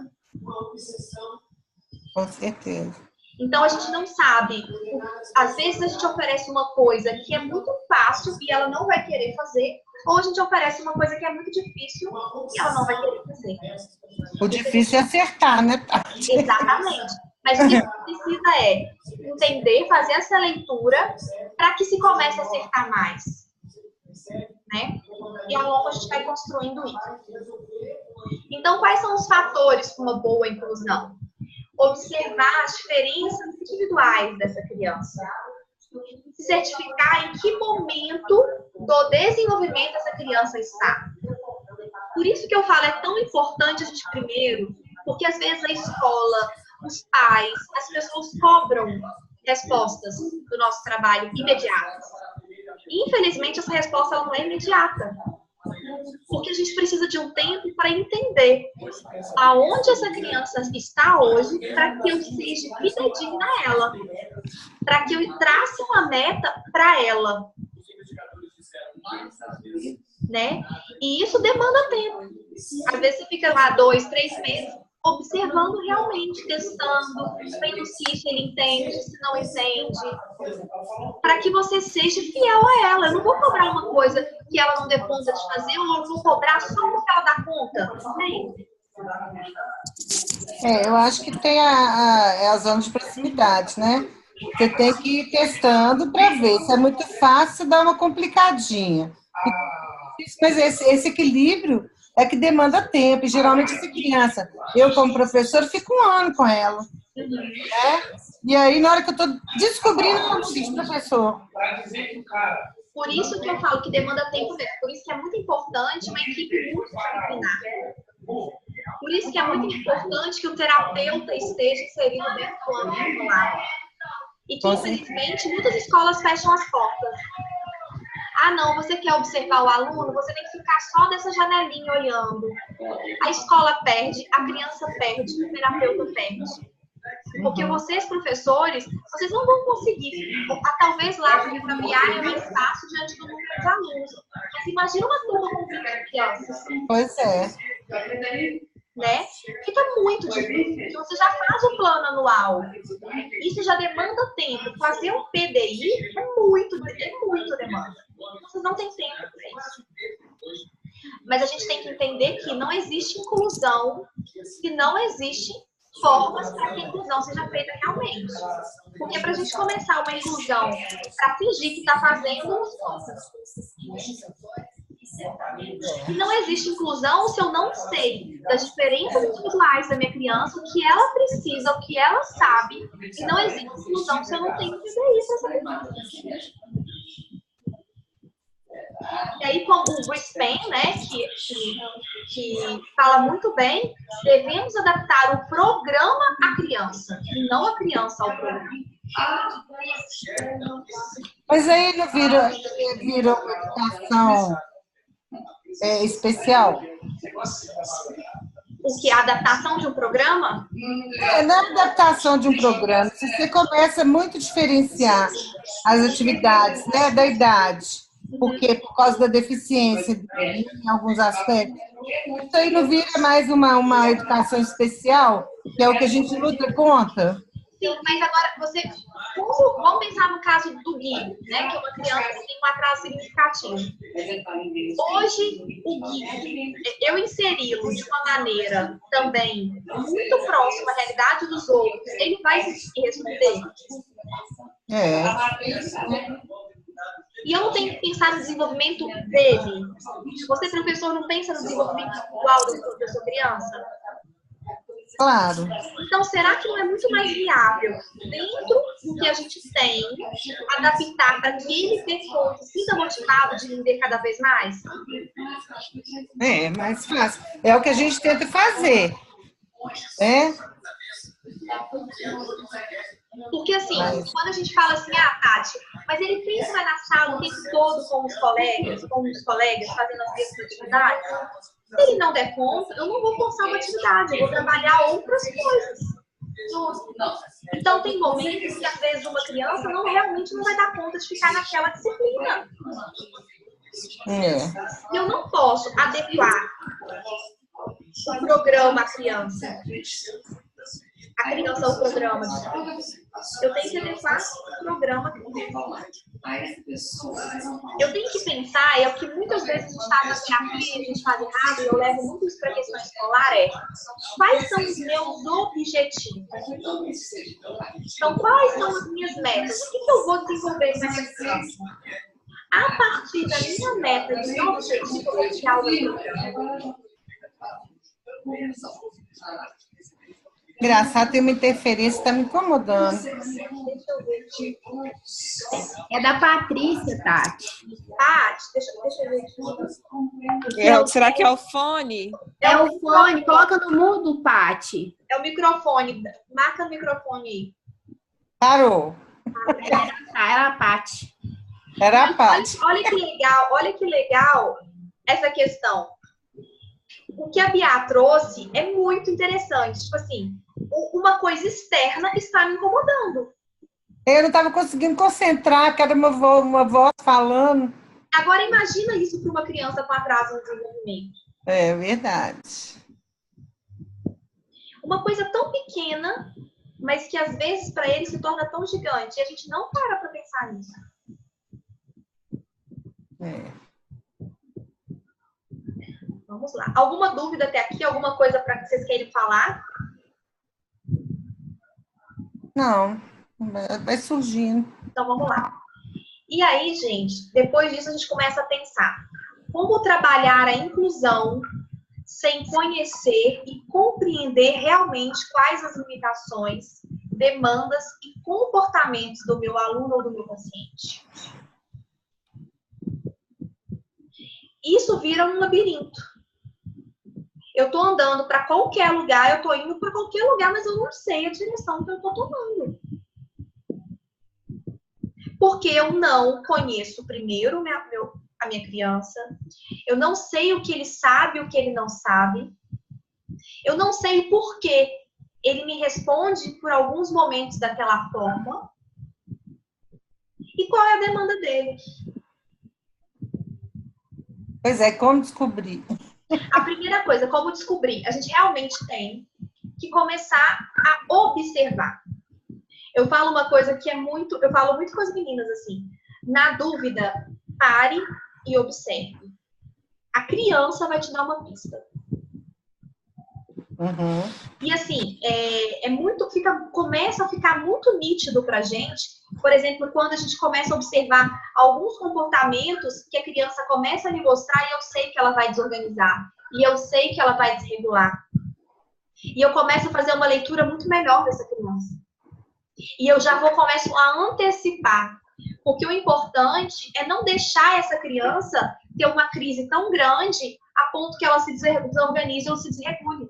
Com certeza. Então, a gente não sabe. Às vezes, a gente oferece uma coisa que é muito fácil e ela não vai querer fazer, ou a gente oferece uma coisa que é muito difícil e ela não vai querer fazer. O difícil é acertar, né, Tati? Exatamente. Mas o que a gente precisa é entender, fazer essa leitura para que se comece a acertar mais. Né? E ao longo a gente vai construindo isso. Então, quais são os fatores para uma boa inclusão? Observar as diferenças individuais dessa criança. Se certificar em que momento do desenvolvimento essa criança está. Por isso que eu falo, é tão importante a gente primeiro, porque às vezes a escola, os pais, as pessoas cobram respostas do nosso trabalho imediatas. Infelizmente, essa resposta ela não é imediata. Porque a gente precisa de um tempo para entender aonde essa criança está hoje, para que eu seja fidedigna a ela, para que eu trace uma meta para ela, né? E isso demanda tempo. Às vezes você fica lá 2, 3 meses observando realmente, testando, vendo se ele entende, se não entende, para que você seja fiel a ela. Eu não vou cobrar uma coisa que ela não dê conta de fazer, ou eu vou cobrar só porque ela dá conta. Eu acho que tem a zona de proximidade, né? Você tem que ir testando para ver. Se é muito fácil, dá uma complicadinha. Mas esse equilíbrio é que demanda tempo. E geralmente essa criança, eu como professor, fico 1 ano com ela. Né? E aí, na hora que eu estou descobrindo, eu não fiz professor. Por isso que eu falo que demanda tempo mesmo. Por isso que é muito importante uma equipe multidisciplinar. Por isso que é muito importante que o terapeuta esteja inserido dentro do ambiente escolar. E que, infelizmente, muitas escolas fecham as portas. Não, você quer observar o aluno, você tem que ficar só dessa janelinha olhando. A escola perde, a criança perde, o terapeuta perde. Porque vocês, professores, vocês não vão conseguir, talvez lá para encaminhar é mais fácil diante do número de alunos. Mas imagina uma turma com 20 crianças. Pois é. Né? Fica muito difícil. Você já faz o plano anual. Isso já demanda tempo. Fazer um PDI é muito demanda. Vocês não têm tempo para isso. Mas a gente tem que entender que não existe inclusão, que não existe formas para que a inclusão seja feita realmente. Porque para a gente começar uma inclusão para fingir que está fazendo, e não existe inclusão se eu não sei das diferenças individuais da minha criança, o que ela precisa, o que ela sabe. E não existe inclusão se eu não tenho que dizer isso a essa criança. E aí, como o Brisbane, né, que fala muito bem, devemos adaptar o programa à criança, e não a criança ao programa. Mas aí não vira uma educação especial? O que? A adaptação de um programa? Não é adaptação de um programa. Se você começa muito a diferenciar as atividades, né, da idade, porque por causa da deficiência em alguns aspectos, Isso aí não vira mais uma educação especial, que é o que a gente luta contra? Sim, mas agora vamos pensar no caso do Gui, né? Que é uma criança que tem um atraso significativo. Hoje, o Gui, eu inseri-lo de uma maneira também muito próxima à realidade dos outros, ele vai se responder? E eu não tenho que pensar no desenvolvimento dele. Você, professor, não pensa no desenvolvimento igual do professor criança? Claro. Então, será que não é muito mais viável, dentro do que a gente tem, adaptar para que ele pessoa se sinta motivado de viver cada vez mais? É mais fácil. É o que a gente tenta fazer. Porque, assim, quando a gente fala assim, Tati, mas ele sempre vai na sala o tempo todo com os colegas fazendo as mesmas atividades. Se ele não der conta, eu não vou forçar uma atividade, eu vou trabalhar outras coisas. Então, tem momentos que, às vezes, uma criança realmente não vai dar conta de ficar naquela disciplina. E eu não posso adequar o programa à criança. A criança ao programa. Eu tenho que adequar o programa. Eu tenho que pensar, é o que muitas vezes a gente faz na terapia, a gente faz errado, e eu levo muito isso para a questão escolar, quais são os meus objetivos? Então, quais são as minhas metas? O que eu vou desenvolver com essa criança? A partir da minha meta, do meu objetivo, eu vou tirar o programa. Engraçado, tem uma interferência, está me incomodando. É da Patrícia, Tati. Tati, deixa eu ver aqui. Será que é o fone? É o fone, coloca no mudo, Pati. É o microfone, marca o microfone aí. Parou. Era a Pati. Era a Pati. Olha que legal essa questão. O que a Bia trouxe é muito interessante. Tipo assim, uma coisa externa está me incomodando. Eu não estava conseguindo concentrar, cada uma voz falando. Agora imagina isso para uma criança com atraso no desenvolvimento. É verdade. Uma coisa tão pequena, mas que às vezes para ele se torna tão gigante. E a gente não para pensar nisso. Vamos lá. Alguma dúvida até aqui? Alguma coisa para que vocês querem falar? Não, vai surgindo. Então, vamos lá. E aí, gente, depois disso a gente começa a pensar como trabalhar a inclusão sem conhecer e compreender realmente quais as limitações, demandas e comportamentos do meu aluno ou do meu paciente. Isso vira um labirinto. Eu estou andando para qualquer lugar, eu estou indo para qualquer lugar, mas eu não sei a direção que eu estou tomando. Porque eu não conheço primeiro a minha criança, eu não sei o que ele sabe, o que ele não sabe, eu não sei o porquê ele me responde por alguns momentos daquela forma, e qual é a demanda dele. Pois é, como descobrir? A primeira coisa, como descobrir? A gente realmente tem que começar a observar. Eu falo uma coisa que eu falo muito com as meninas assim, na dúvida, pare e observe. A criança vai te dar uma pista. E assim, começa a ficar muito nítido pra gente, por exemplo, quando a gente começa a observar alguns comportamentos que a criança começa a me mostrar e eu sei que ela vai desorganizar, e eu sei que ela vai desregular. E eu começo a fazer uma leitura muito melhor dessa criança. E eu já começo a antecipar. Porque o importante é não deixar essa criança ter uma crise tão grande a ponto que ela se desorganize ou se desregule.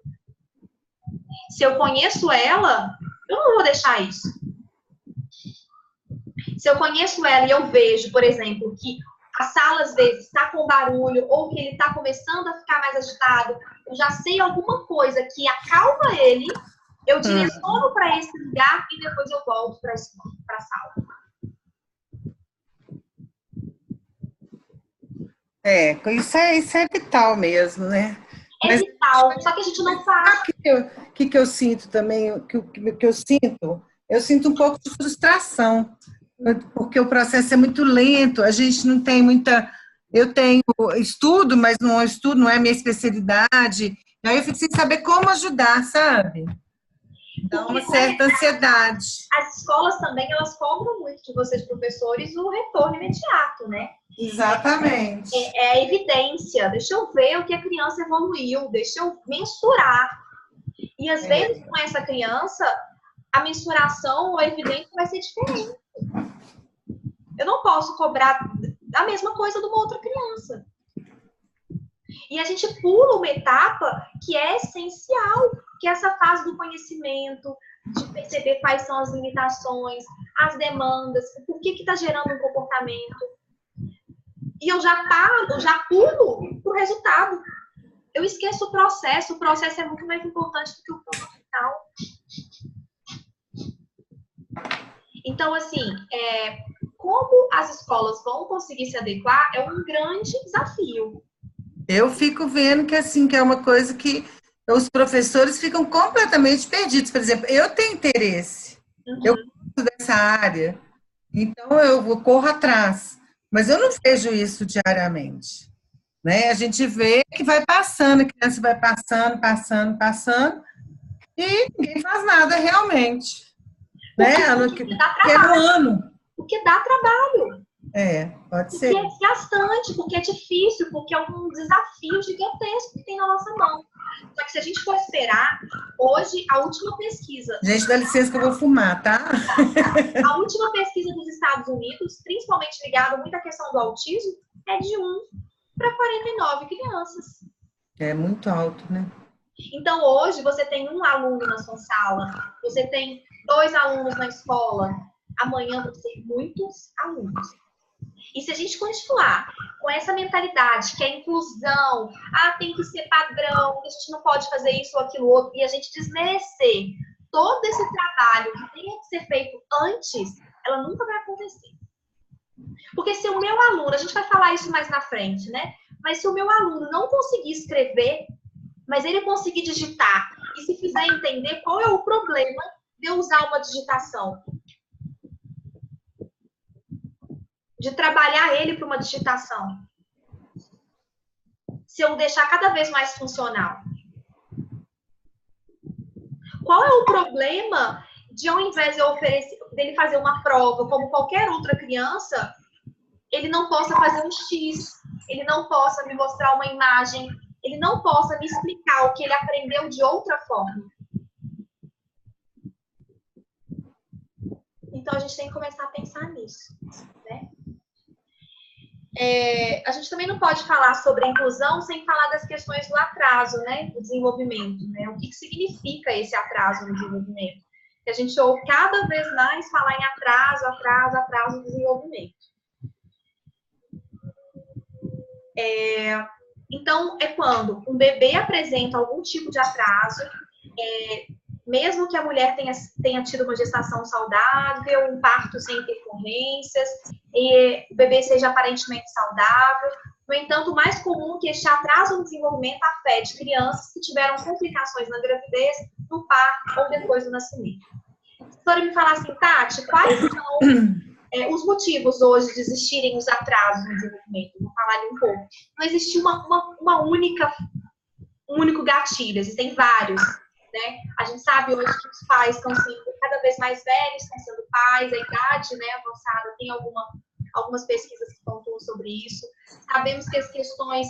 Se eu conheço ela, eu não vou deixar isso. Se eu conheço ela e eu vejo, por exemplo, que a sala às vezes está com barulho ou que ele está começando a ficar mais agitado, eu já sei alguma coisa que acalma ele, eu direciono para esse lugar e depois eu volto para a sala. Isso é vital mesmo, né? é vital, só que a gente não faz. Sabe o que eu sinto também? Que eu sinto? Eu sinto um pouco de frustração, porque o processo é muito lento, a gente não tem muita... Eu tenho estudo, mas não estudo, não é a minha especialidade, aí eu fico sem saber como ajudar, sabe? Dá uma certa ansiedade. As escolas também, elas cobram muito de vocês, professores, o retorno imediato, né? Exatamente. É a evidência. Deixa eu ver o que a criança evoluiu, deixa eu mensurar. E às vezes, com essa criança, a mensuração ou a evidência vai ser diferente. Eu não posso cobrar a mesma coisa de uma outra criança. E a gente pula uma etapa que é essencial, que é essa fase do conhecimento, de perceber quais são as limitações, as demandas, por que está gerando um comportamento. E eu já pulo para o resultado. Eu esqueço o processo é muito mais importante do que o ponto final. Então, assim, como as escolas vão conseguir se adequar é um grande desafio. Eu fico vendo que, assim, que é uma coisa que os professores ficam completamente perdidos. Por exemplo, eu tenho interesse, eu gosto dessa área, então eu corro atrás, mas eu não vejo isso diariamente. Né? A gente vê que vai passando, a criança vai passando, e ninguém faz nada realmente. Né? Quero um ano. Porque dá trabalho. Pode ser. Porque é desgastante, porque é difícil, porque é um desafio gigantesco que tem na nossa mão. Só que se a gente for esperar, hoje, a última pesquisa... Gente, dá licença que eu vou fumar, tá? A última pesquisa dos Estados Unidos, principalmente ligada muito à questão do autismo, é de 1 para 49 crianças. É muito alto, né? Então, hoje, você tem um aluno na sua sala, você tem 2 alunos na escola, amanhã vão ser muitos alunos. E se a gente continuar com essa mentalidade que é inclusão, tem que ser padrão, a gente não pode fazer isso ou aquilo outro, e a gente desmerecer todo esse trabalho que tem que ser feito antes, ela nunca vai acontecer. Porque se o meu aluno, a gente vai falar isso mais na frente, né? Mas se o meu aluno não conseguir escrever, mas ele conseguir digitar, e se fizer entender qual é o problema de eu usar uma digitação, de trabalhar ele para uma digitação, se eu deixar cada vez mais funcional. Qual é o problema de, ao invés de eu oferecer, dele fazer uma prova como qualquer outra criança, ele não possa fazer um X, ele não possa me mostrar uma imagem, ele não possa me explicar o que ele aprendeu de outra forma? Então, a gente tem que começar a pensar nisso, né? A gente também não pode falar sobre a inclusão sem falar das questões do atraso, né, do desenvolvimento, né? O que significa esse atraso no desenvolvimento? Que a gente ouve cada vez mais falar em atraso no desenvolvimento. Então, é quando um bebê apresenta algum tipo de atraso, mesmo que a mulher tenha tido uma gestação saudável, um parto sem intercorrências, e o bebê seja aparentemente saudável. No entanto, o mais comum é que este atraso no desenvolvimento afete crianças que tiveram complicações na gravidez, no parto ou depois do nascimento. Se você me falar assim, Tati, quais são os motivos hoje de existirem os atrasos no desenvolvimento? Vou falar ali um pouco. Não existe um único gatilho, existem vários. Né? A gente sabe hoje que os pais estão sendo cada vez mais velhos, estão sendo pais, a idade, né, avançada, tem algumas pesquisas que pontuam sobre isso. Sabemos que as questões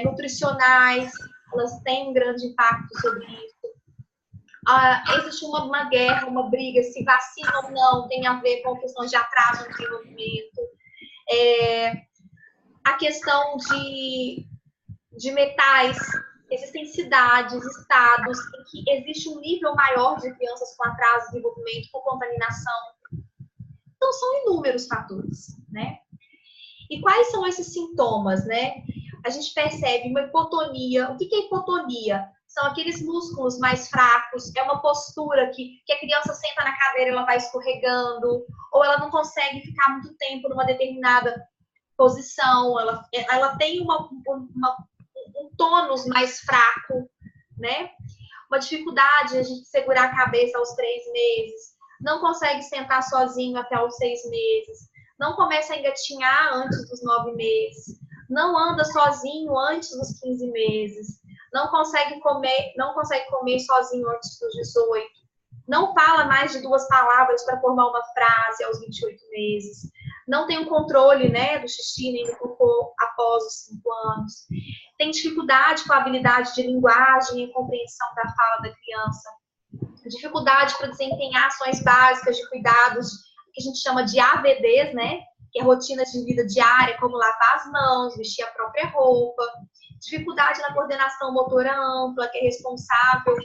nutricionais, elas têm um grande impacto sobre isso. Existe uma guerra, uma briga, se vacina ou não, tem a ver com questões de atraso no desenvolvimento. A questão de metais. Existem cidades, estados em que existe um nível maior de crianças com atraso de desenvolvimento por contaminação. Então, são inúmeros fatores, né? E quais são esses sintomas, né? A gente percebe uma hipotonia. O que é hipotonia? São aqueles músculos mais fracos, é uma postura que a criança senta na cadeira e ela vai escorregando, ou ela não consegue ficar muito tempo numa determinada posição, ela tem um tônus mais fraco, né? Uma dificuldade a gente segurar a cabeça aos 3 meses, não consegue sentar sozinho até os 6 meses, não começa a engatinhar antes dos 9 meses, não anda sozinho antes dos 15 meses, não consegue comer sozinho antes dos 18, não fala mais de 2 palavras para formar uma frase aos 28 meses, não tem um controle, né, do xixi nem do cocô após os 5 anos, tem dificuldade com a habilidade de linguagem e compreensão da fala da criança, dificuldade para desempenhar ações básicas de cuidados, que a gente chama de ABDs, né, que é rotinas de vida diária, como lavar as mãos, vestir a própria roupa, dificuldade na coordenação motora ampla, que é responsável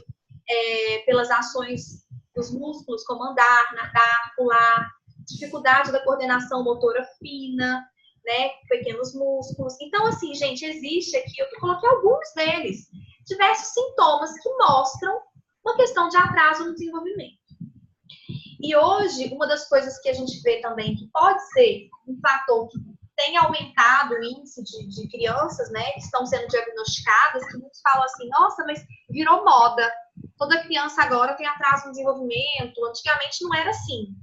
pelas ações dos músculos, como andar, nadar, pular, dificuldade da coordenação motora fina, né, pequenos músculos. Então, assim, gente, existe aqui, eu coloquei alguns deles, diversos sintomas que mostram uma questão de atraso no desenvolvimento. E hoje, uma das coisas que a gente vê também, que pode ser um fator que tem aumentado o índice de crianças, né, que estão sendo diagnosticadas, que muitos falam assim, nossa, mas virou moda, toda criança agora tem atraso no desenvolvimento, antigamente não era assim.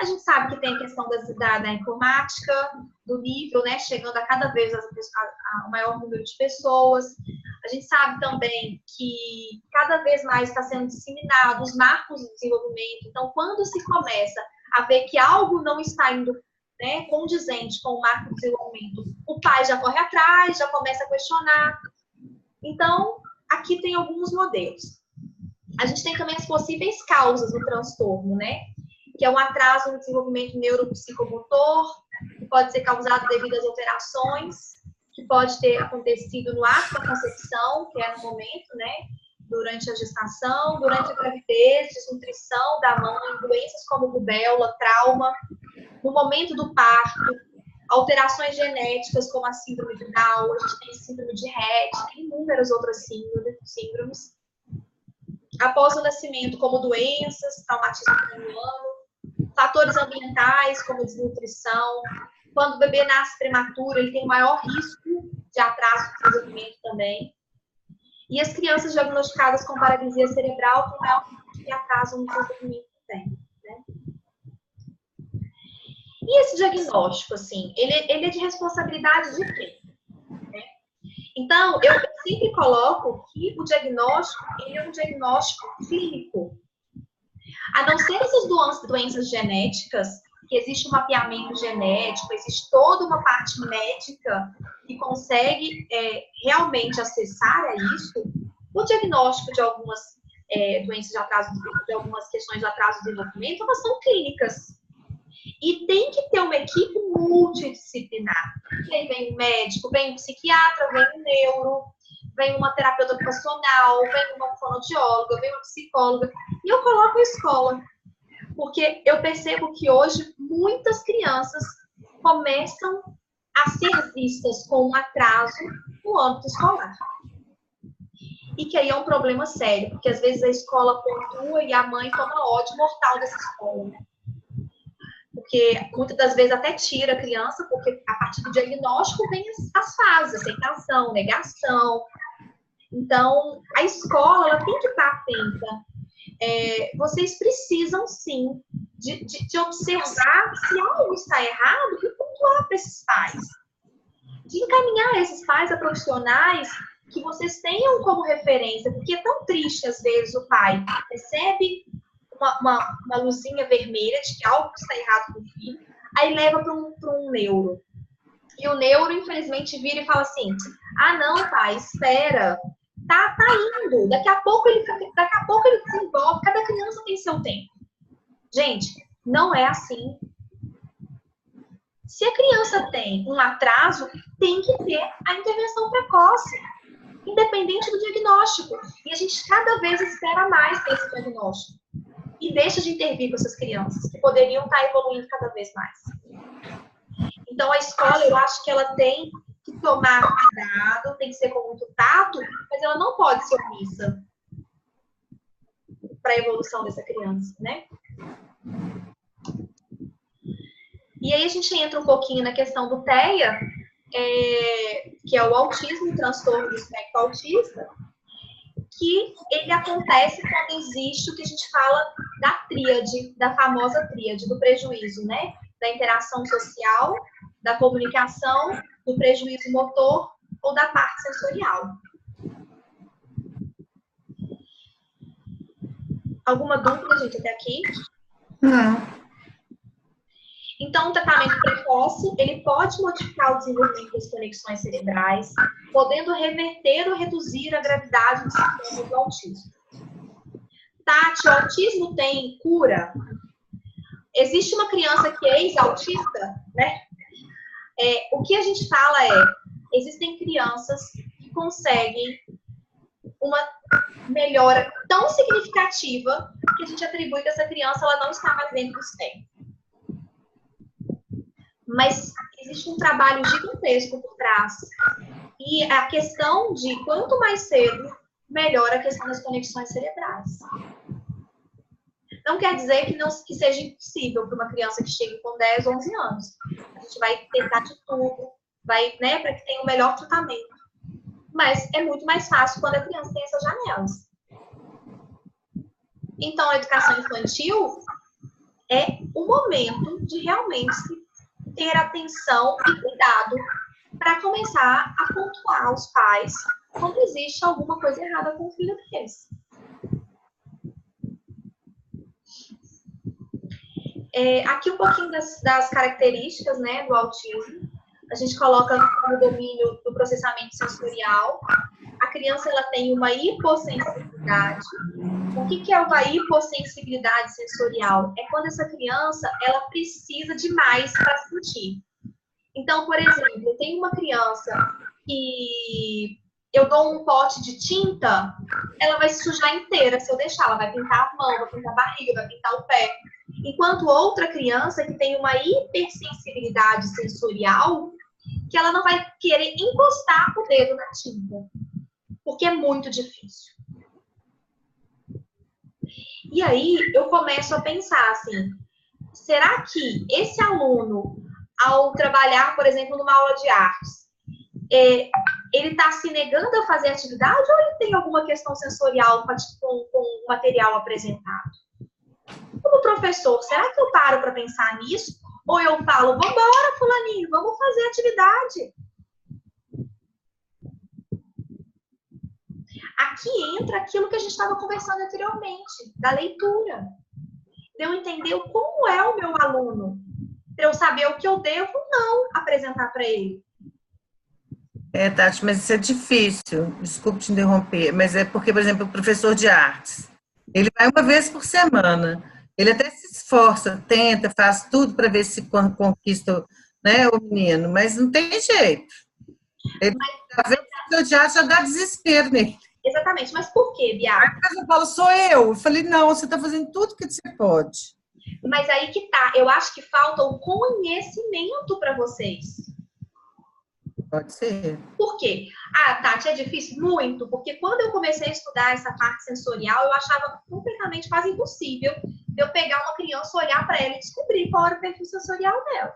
A gente sabe que tem a questão da informática, do nível, né, chegando a cada vez a maior número de pessoas. A gente sabe também que cada vez mais está sendo disseminado os marcos do desenvolvimento. Então, quando se começa a ver que algo não está indo, né, condizente com o marco do desenvolvimento, o pai já corre atrás, já começa a questionar. Então, aqui tem alguns modelos. A gente tem também as possíveis causas do transtorno, né? Que é um atraso no desenvolvimento neuropsicomotor, que pode ser causado devido às alterações, que pode ter acontecido no ato da concepção, que é no momento, né? Durante a gestação, durante a gravidez, desnutrição da mãe, doenças como rubéola, trauma, no momento do parto, alterações genéticas como a síndrome de Down, a gente tem síndrome de Rett, tem inúmeras outras síndromes. Após o nascimento, como doenças, traumatismo craniano, fatores ambientais, como desnutrição. Quando o bebê nasce prematuro, ele tem maior risco de atraso no desenvolvimento também. E as crianças diagnosticadas com paralisia cerebral têm maior risco de atraso no desenvolvimento também, né? E esse diagnóstico, assim, ele é de responsabilidade de quem? Né? Então, eu sempre coloco que o diagnóstico, ele é um diagnóstico clínico. A não ser essas doenças genéticas, que existe um mapeamento genético, existe toda uma parte médica que consegue realmente acessar a isso, o diagnóstico de algumas doenças de atraso, de algumas questões de atraso de desenvolvimento, elas são clínicas. E tem que ter uma equipe multidisciplinar. E aí vem o médico, vem o psiquiatra, vem o neuro, vem uma terapeuta ocupacional, vem uma fonoaudióloga, vem uma psicóloga. E eu coloco a escola. Porque eu percebo que hoje muitas crianças começam a ser vistas com um atraso no âmbito escolar. E que aí é um problema sério, porque às vezes a escola pontua e a mãe toma ódio mortal dessa escola, né? Porque muitas das vezes até tira a criança, porque a partir do diagnóstico vem as fases, aceitação, negação. Então, a escola ela tem que estar atenta. Vocês precisam, sim, de observar se algo está errado e pontuar para esses pais. De encaminhar esses pais a profissionais que vocês tenham como referência, porque é tão triste, às vezes, o pai recebe uma luzinha vermelha de que algo está errado com o filho, aí leva para um neuro. E o neuro, infelizmente, vira e fala assim, ah, não, pai, espera, tá indo, daqui a pouco ele desenvolve, cada criança tem seu tempo. Gente, não é assim. Se a criança tem um atraso, tem que ter a intervenção precoce, independente do diagnóstico. E a gente cada vez espera mais ter esse diagnóstico. E deixa de intervir com essas crianças, que poderiam estar evoluindo cada vez mais. Então, a escola, eu acho que ela tem que tomar cuidado, tem que ser com muito tato, mas ela não pode ser omissa para a evolução dessa criança, né? E aí a gente entra um pouquinho na questão do TEA, que é o autismo, o transtorno do espectro autista, que ele acontece quando existe o que a gente fala da tríade, da famosa tríade, do prejuízo, né? Da interação social, da comunicação, do prejuízo motor ou da parte sensorial. Alguma dúvida, gente, até aqui? Não. Então, o tratamento precoce, ele pode modificar o desenvolvimento das conexões cerebrais, podendo reverter ou reduzir a gravidade dos sintomas do autismo. Tati, o autismo tem cura? Existe uma criança que é ex-autista, né? O que a gente fala existem crianças que conseguem uma melhora tão significativa que a gente atribui que essa criança ela não está mais dentro do espectro. Mas existe um trabalho gigantesco por trás. E a questão de quanto mais cedo, melhor a questão das conexões cerebrais. Não quer dizer que seja impossível para uma criança que chegue com 10, 11 anos. A gente vai tentar de tudo, vai, né, para que tenha o melhor tratamento. Mas é muito mais fácil quando a criança tem essas janelas. Então, a educação infantil é o momento de realmente ter atenção e cuidado para começar a pontuar aos pais quando existe alguma coisa errada com o filho deles. Aqui um pouquinho das características, né, do autismo. A gente coloca o domínio do processamento sensorial. A criança ela tem uma hipossensibilidade. O que é uma hipossensibilidade sensorial? É quando essa criança ela precisa de mais para sentir. Então, por exemplo, eu tenho uma criança que eu dou um pote de tinta, ela vai se sujar inteira se eu deixar. Ela vai pintar a mão, vai pintar a barriga, vai pintar o pé. Enquanto outra criança que tem uma hipersensibilidade sensorial, que ela não vai querer encostar o dedo na tinta, porque é muito difícil. E aí eu começo a pensar assim, será que esse aluno, ao trabalhar, por exemplo, numa aula de artes, ele está se negando a fazer atividade ou ele tem alguma questão sensorial com o material apresentado? Como professor, será que eu paro para pensar nisso? Ou eu falo, vambora, fulaninho, vamos fazer atividade. Aqui entra aquilo que a gente estava conversando anteriormente, da leitura. De eu entender como é o meu aluno. Para eu saber o que eu devo não apresentar para ele. Tati, mas isso é difícil. Desculpe te interromper, mas é porque, por exemplo, o professor de artes, ele vai uma vez por semana. Ele até se esforça, tenta, faz tudo para ver se conquista, né, o menino, mas não tem jeito. Ele, às vezes, o professor de arte já dá desespero nele. Exatamente, mas por quê, Bianca? Eu falo, sou eu. Eu falei, não, você está fazendo tudo que você pode. Mas aí que tá, eu acho que falta o conhecimento para vocês. Pode ser. Por quê? Tati, é difícil? Muito, porque quando eu comecei a estudar essa parte sensorial, eu achava completamente quase impossível eu pegar uma criança, olhar para ela e descobrir qual era o perfil sensorial dela.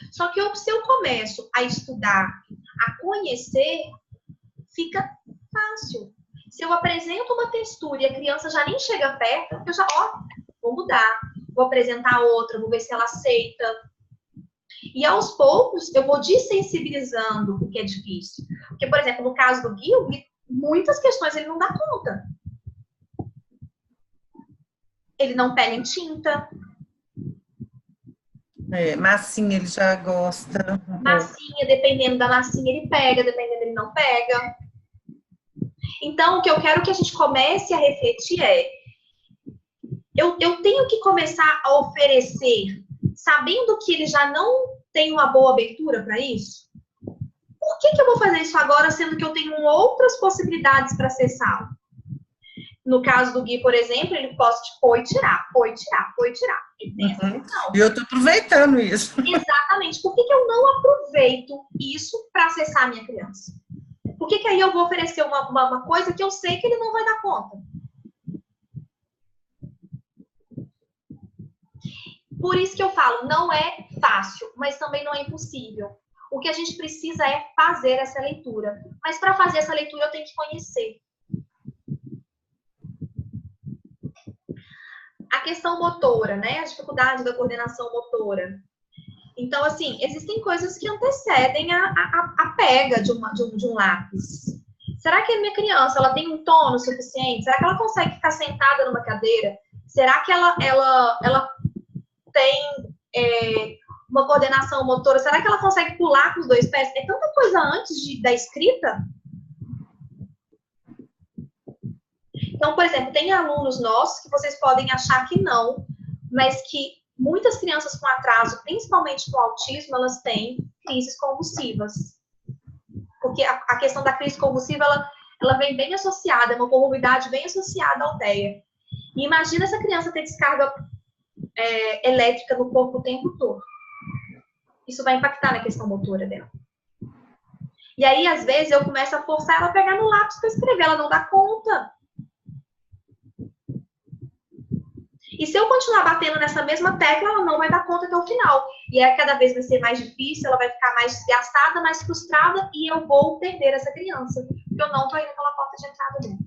Só que se eu começo a estudar, a conhecer, fica fácil. Se eu apresento uma textura e a criança já nem chega perto, eu já, vou mudar, vou apresentar outra, vou ver se ela aceita. E aos poucos eu vou desensibilizando o que é difícil. Porque, por exemplo, no caso do Gui, muitas questões ele não dá conta. Ele não pega em tinta. Massinha ele já gosta. Massinha, dependendo da massinha ele pega, dependendo ele não pega. Então, o que eu quero que a gente comece a refletir eu tenho que começar a oferecer, sabendo que ele já não tem uma boa abertura para isso? Por que eu vou fazer isso agora, sendo que eu tenho outras possibilidades para acessá-lo? No caso do Gui, por exemplo, ele pode pôr e tirar, pôr e tirar, pôr e tirar. Ele tem essa questão. E eu estou aproveitando isso. Exatamente. Por que eu não aproveito isso para acessar a minha criança? Por que aí eu vou oferecer uma coisa que eu sei que ele não vai dar conta? Por isso que eu falo, não é fácil, mas também não é impossível. O que a gente precisa é fazer essa leitura. Mas para fazer essa leitura eu tenho que conhecer. A questão motora, né? A dificuldade da coordenação motora. Então, assim, existem coisas que antecedem a pega de um lápis. Será que a minha criança ela tem um tono suficiente? Será que ela consegue ficar sentada numa cadeira? Será que ela tem uma coordenação motora? Será que ela consegue pular com os dois pés? É tanta coisa antes da escrita. Então, por exemplo, tem alunos nossos que vocês podem achar que não, mas que muitas crianças com atraso, principalmente com autismo, elas têm crises convulsivas. Porque a questão da crise convulsiva, ela vem bem associada, é uma comorbidade bem associada ao TEA. E imagina essa criança ter descarga elétrica no corpo o tempo todo. Isso vai impactar na questão motora dela. E aí, às vezes, eu começo a forçar ela a pegar no lápis para escrever, ela não dá conta. E se eu continuar batendo nessa mesma tecla, ela não vai dar conta até o final. E aí, cada vez vai ser mais difícil, ela vai ficar mais desgastada, mais frustrada, e eu vou perder essa criança. Porque eu não estou indo pela porta de entrada dela.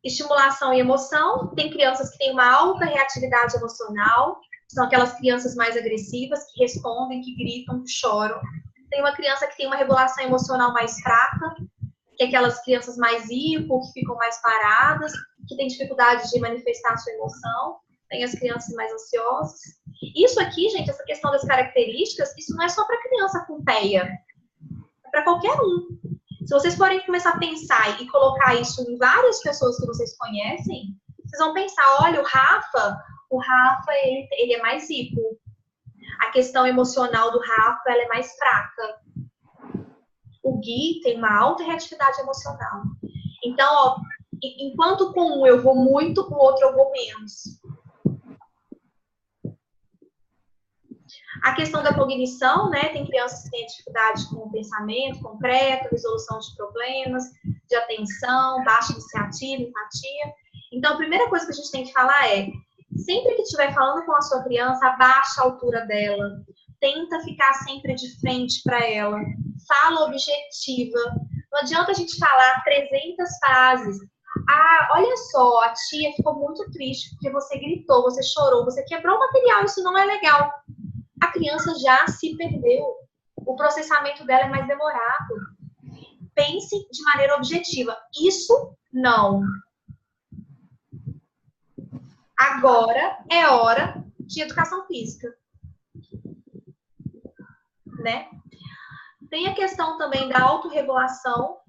Estimulação e emoção. Tem crianças que têm uma alta reatividade emocional. São aquelas crianças mais agressivas, que respondem, que gritam, que choram. Tem uma criança que tem uma regulação emocional mais fraca, que é aquelas crianças mais hipo, que ficam mais paradas, que têm dificuldade de manifestar a sua emoção. Tem as crianças mais ansiosas. Isso aqui, gente, essa questão das características, isso não é só para criança com TEA. É para qualquer um. Se vocês forem começar a pensar e colocar isso em várias pessoas que vocês conhecem, vocês vão pensar, olha, o Rafa, ele é mais hipo. A questão emocional do Rafa, ela é mais fraca. O Gui tem uma alta reatividade emocional. Então, ó, enquanto com um eu vou muito, com o outro eu vou menos. A questão da cognição, né? Tem crianças que têm dificuldade com o pensamento concreto, resolução de problemas, de atenção, baixa iniciativa, empatia. Então, a primeira coisa que a gente tem que falar é, sempre que estiver falando com a sua criança, abaixa a altura dela. Tenta ficar sempre de frente para ela. Fala objetiva. Não adianta a gente falar 300 frases. Ah, olha só, a tia ficou muito triste porque você gritou, você chorou, você quebrou o material, isso não é legal. A criança já se perdeu. O processamento dela é mais demorado. Pense de maneira objetiva. Isso não. Agora é hora de educação física. Né? Tem a questão também da autorregulação,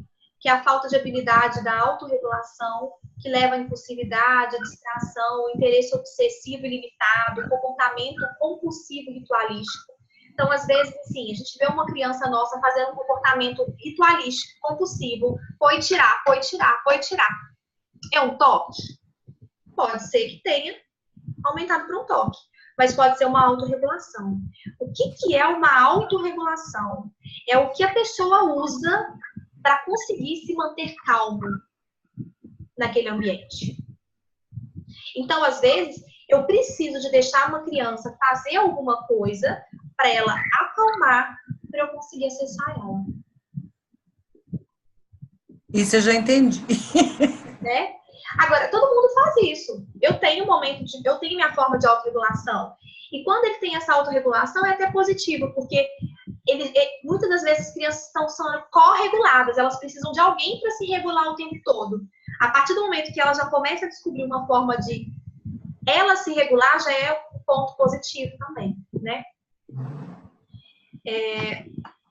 que é a falta de habilidade da autorregulação, que leva à impulsividade, à distração, o interesse obsessivo e limitado, o comportamento compulsivo e ritualístico. Então, às vezes, assim, a gente vê uma criança nossa fazendo um comportamento ritualístico, compulsivo, foi tirar. É um toque? Pode ser que tenha aumentado para um toque, mas pode ser uma autorregulação. O que é uma autorregulação? É o que a pessoa usa para conseguir se manter calmo naquele ambiente. Então, às vezes, eu preciso de deixar uma criança fazer alguma coisa para ela acalmar, para eu conseguir acessar ela. Isso eu já entendi. Né? Agora, todo mundo faz isso. Eu tenho minha forma de autorregulação. E quando ele tem essa autorregulação, é até positivo, porque muitas das vezes as crianças estão sendo correguladas, elas precisam de alguém para se regular o tempo todo. A partir do momento que ela já começa a descobrir uma forma de ela se regular, já é um ponto positivo também, né?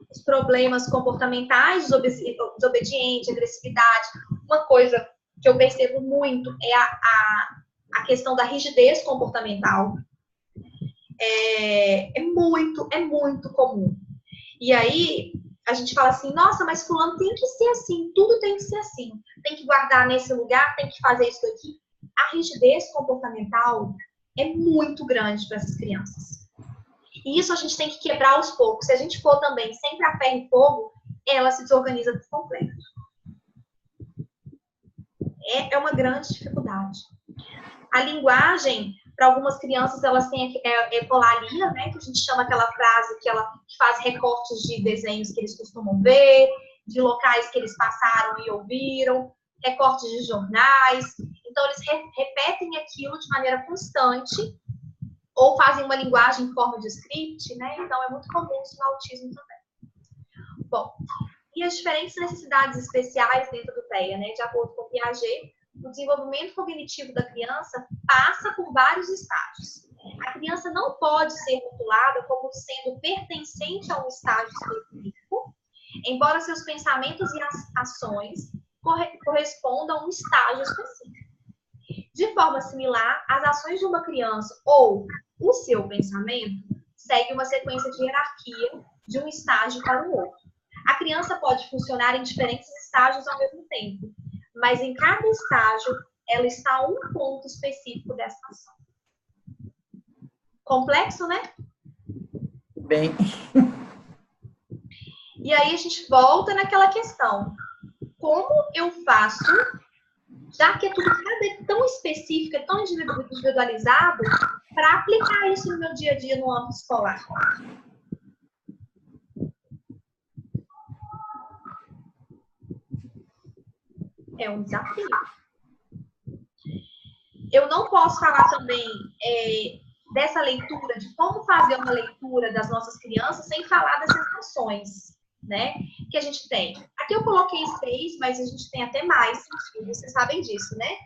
Os problemas comportamentais, desobediência, agressividade. Uma coisa que eu percebo muito é a questão da rigidez comportamental. É muito comum. E aí, a gente fala assim, nossa, mas fulano tem que ser assim, tudo tem que ser assim. Tem que guardar nesse lugar, tem que fazer isso aqui. A rigidez comportamental é muito grande para essas crianças. E isso a gente tem que quebrar aos poucos. Se a gente for também sempre a ferro e fogo, ela se desorganiza por completo. É uma grande dificuldade. A linguagem, Para algumas crianças, elas têm ecolalia, né? Que a gente chama aquela frase que faz recortes de desenhos que eles costumam ver, de locais que eles passaram e ouviram, recortes de jornais. Então, eles repetem aquilo de maneira constante ou fazem uma linguagem em forma de script, né? Então, é muito comum isso no autismo também. Bom, e as diferentes necessidades especiais dentro do TEA, né? De acordo com o Piaget, o desenvolvimento cognitivo da criança passa por vários estágios. A criança não pode ser rotulada como sendo pertencente a um estágio específico, embora seus pensamentos e ações correspondam a um estágio específico. De forma similar, as ações de uma criança ou o seu pensamento seguem uma sequência de hierarquia de um estágio para o outro. A criança pode funcionar em diferentes estágios ao mesmo tempo, mas em cada estágio ela está a um ponto específico dessa ação. Complexo, né? Bem. E aí a gente volta naquela questão. Como eu faço, já que é tudo tão específico, é tão individualizado, para aplicar isso no meu dia a dia no âmbito escolar? É um desafio. Eu não posso falar também dessa leitura, de como fazer uma leitura das nossas crianças, sem falar das sensações, né? Que a gente tem. Aqui eu coloquei 6, mas a gente tem até mais sentidos, vocês sabem disso, né?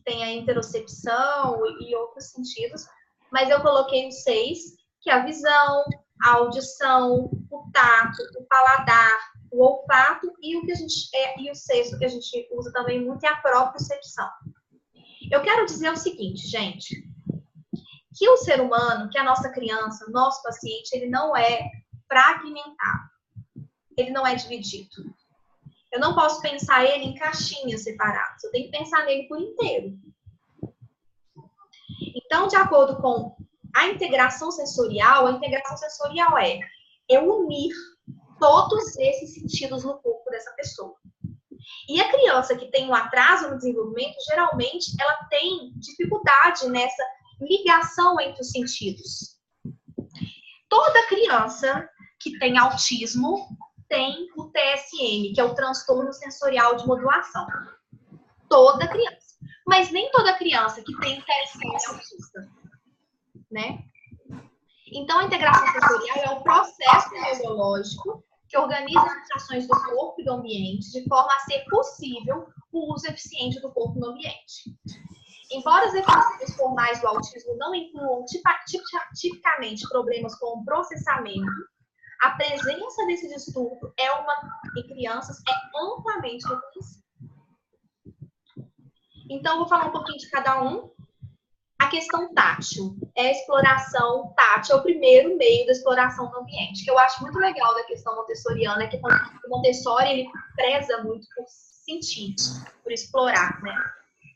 Tem a interocepção e outros sentidos, mas eu coloquei os 6, que é a visão, a audição, o tato, o paladar, o olfato e o que a gente e o sexto que a gente usa também muito é a propriocepção. Eu quero dizer o seguinte, gente, que o ser humano, que a nossa criança, o nosso paciente, ele não é fragmentado, ele não é dividido. Eu não posso pensar ele em caixinhas separadas, eu tenho que pensar nele por inteiro. Então, de acordo com a integração sensorial é eu unir todos esses sentidos no corpo dessa pessoa. E a criança que tem um atraso no desenvolvimento, geralmente, ela tem dificuldade nessa ligação entre os sentidos. Toda criança que tem autismo tem o TSM, que é o transtorno sensorial de modulação. Toda criança. Mas nem toda criança que tem TSM é autista, né? Então, a integração sensorial é um processo neurológico que organiza as ações do corpo e do ambiente de forma a ser possível o uso eficiente do corpo no ambiente. Embora as definições formais do autismo não incluam tipicamente problemas como processamento, a presença desse distúrbio em crianças é amplamente reconhecida. Então, eu vou falar um pouquinho de cada um. A questão tátil, a exploração tátil é o primeiro meio da exploração do ambiente, que eu acho muito legal da questão montessoriana, é que o Montessori ele preza muito por sentir, por explorar, né?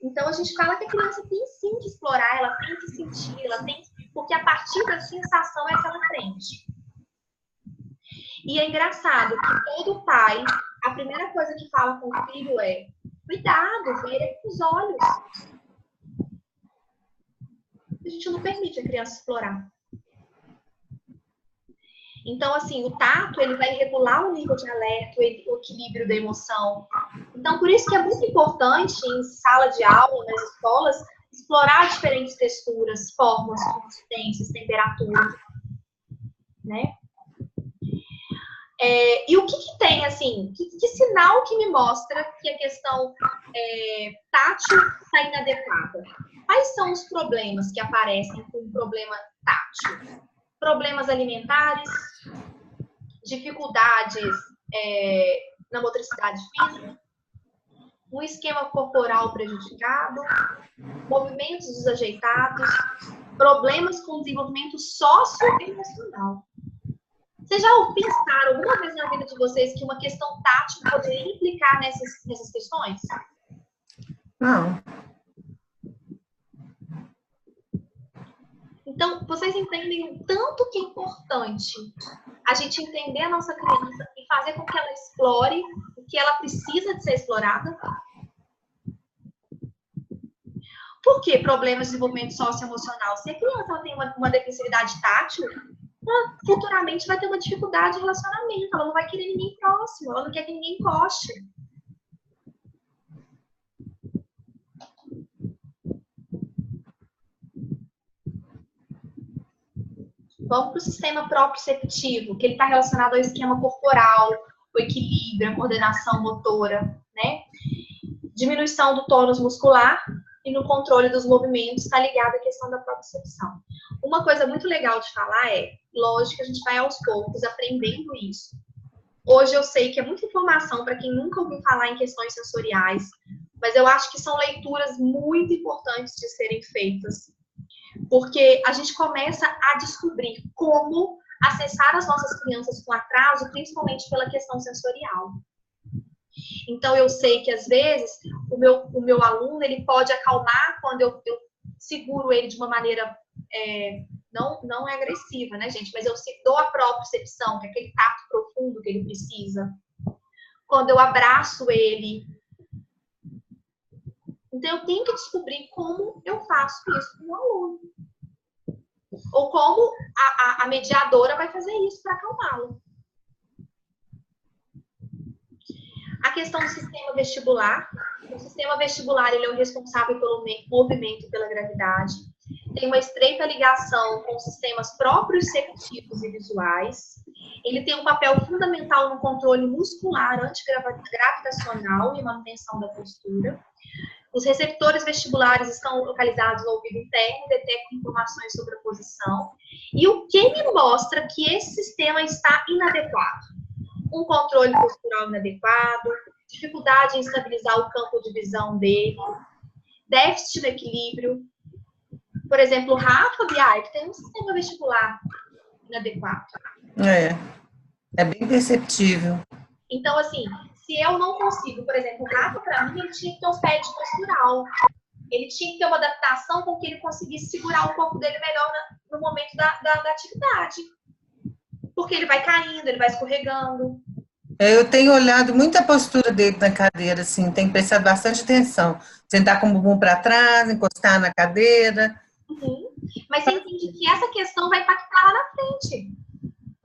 Então, a gente fala que a criança tem sim que explorar, ela tem que sentir, porque a partir da sensação é que ela aprende. E é engraçado que todo pai, a primeira coisa que fala com o filho é: cuidado, veja com os olhos. A gente não permite a criança explorar. Então, assim, o tato, ele vai regular o nível de alerta, o equilíbrio da emoção. Então, por isso que é muito importante, em sala de aula, nas escolas, explorar diferentes texturas, formas, consistências, temperaturas, né? E o que tem, assim, que sinal que me mostra que a questão tátil está inadequada? Quais são os problemas que aparecem com o problema tátil? Problemas alimentares, dificuldades na motricidade fina, um esquema corporal prejudicado, movimentos desajeitados, problemas com desenvolvimento socioemocional. Vocês já pensaram alguma vez na vida de vocês que uma questão tátil poderia implicar nessas questões? Não. Então, vocês entendem o tanto que é importante a gente entender a nossa criança e fazer com que ela explore o que ela precisa de ser explorada? Por que problemas de desenvolvimento socioemocional? Se a criança ela tem uma depressividade tátil, ela futuramente vai ter uma dificuldade de relacionamento, ela não vai querer ninguém próximo, ela não quer que ninguém encoste. Vamos para o sistema proprioceptivo, que ele está relacionado ao esquema corporal, o equilíbrio, a coordenação motora, né? Diminuição do tônus muscular e no controle dos movimentos está ligado à questão da propriocepção. Uma coisa muito legal de falar é, lógico que a gente vai aos poucos aprendendo isso. Hoje eu sei que é muita informação para quem nunca ouviu falar em questões sensoriais, mas eu acho que são leituras muito importantes de serem feitas. Porque a gente começa a descobrir como acessar as nossas crianças com atraso, principalmente pela questão sensorial. Então, eu sei que, às vezes, o meu aluno ele pode acalmar quando eu seguro ele de uma maneira, não é agressiva, né, gente? Mas eu dou a propriocepção, que é aquele tato profundo que ele precisa. Quando eu abraço ele. Então, eu tenho que descobrir como eu faço isso com o aluno. Ou como a mediadora vai fazer isso para acalmá-lo. A questão do sistema vestibular. O sistema vestibular ele é o responsável pelo movimento e pela gravidade. Tem uma estreita ligação com os sistemas proprioceptivos e visuais. Ele tem um papel fundamental no controle muscular antigravitacional e manutenção da postura. Os receptores vestibulares estão localizados no ouvido interno e detectam informações sobre a posição. E o que me mostra que esse sistema está inadequado? Um controle postural inadequado, dificuldade em estabilizar o campo de visão dele, déficit no equilíbrio. Por exemplo, o Rafa Biar tem um sistema vestibular inadequado. É bem perceptível. Então, assim, se eu não consigo, por exemplo, o Rafa, para mim, ele tinha que ter um pé de postural. Ele tinha que ter uma adaptação com que ele conseguisse segurar o corpo dele melhor no momento da atividade. Porque ele vai caindo, ele vai escorregando. Eu tenho olhado muito a postura dele na cadeira, assim, tenho prestado bastante atenção. Sentar com o bumbum para trás, encostar na cadeira. Uhum. Mas você entende que essa questão vai impactar lá na frente.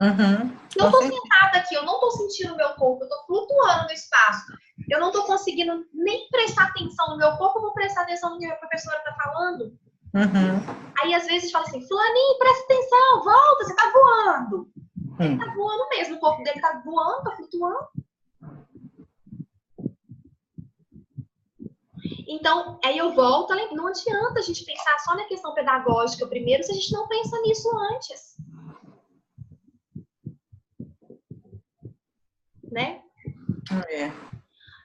Uhum. Eu estou sentada aqui, eu não estou sentindo o meu corpo, eu estou flutuando no espaço. Eu não estou conseguindo nem prestar atenção no meu corpo, eu vou prestar atenção no que a professora está falando. Uhum. Aí, às vezes, fala assim, fulaninho, presta atenção, volta, você está voando. Ele está voando mesmo, o corpo dele está voando, está flutuando. Então, aí eu volto, não adianta a gente pensar só na questão pedagógica primeiro, se a gente não pensa nisso antes. Né?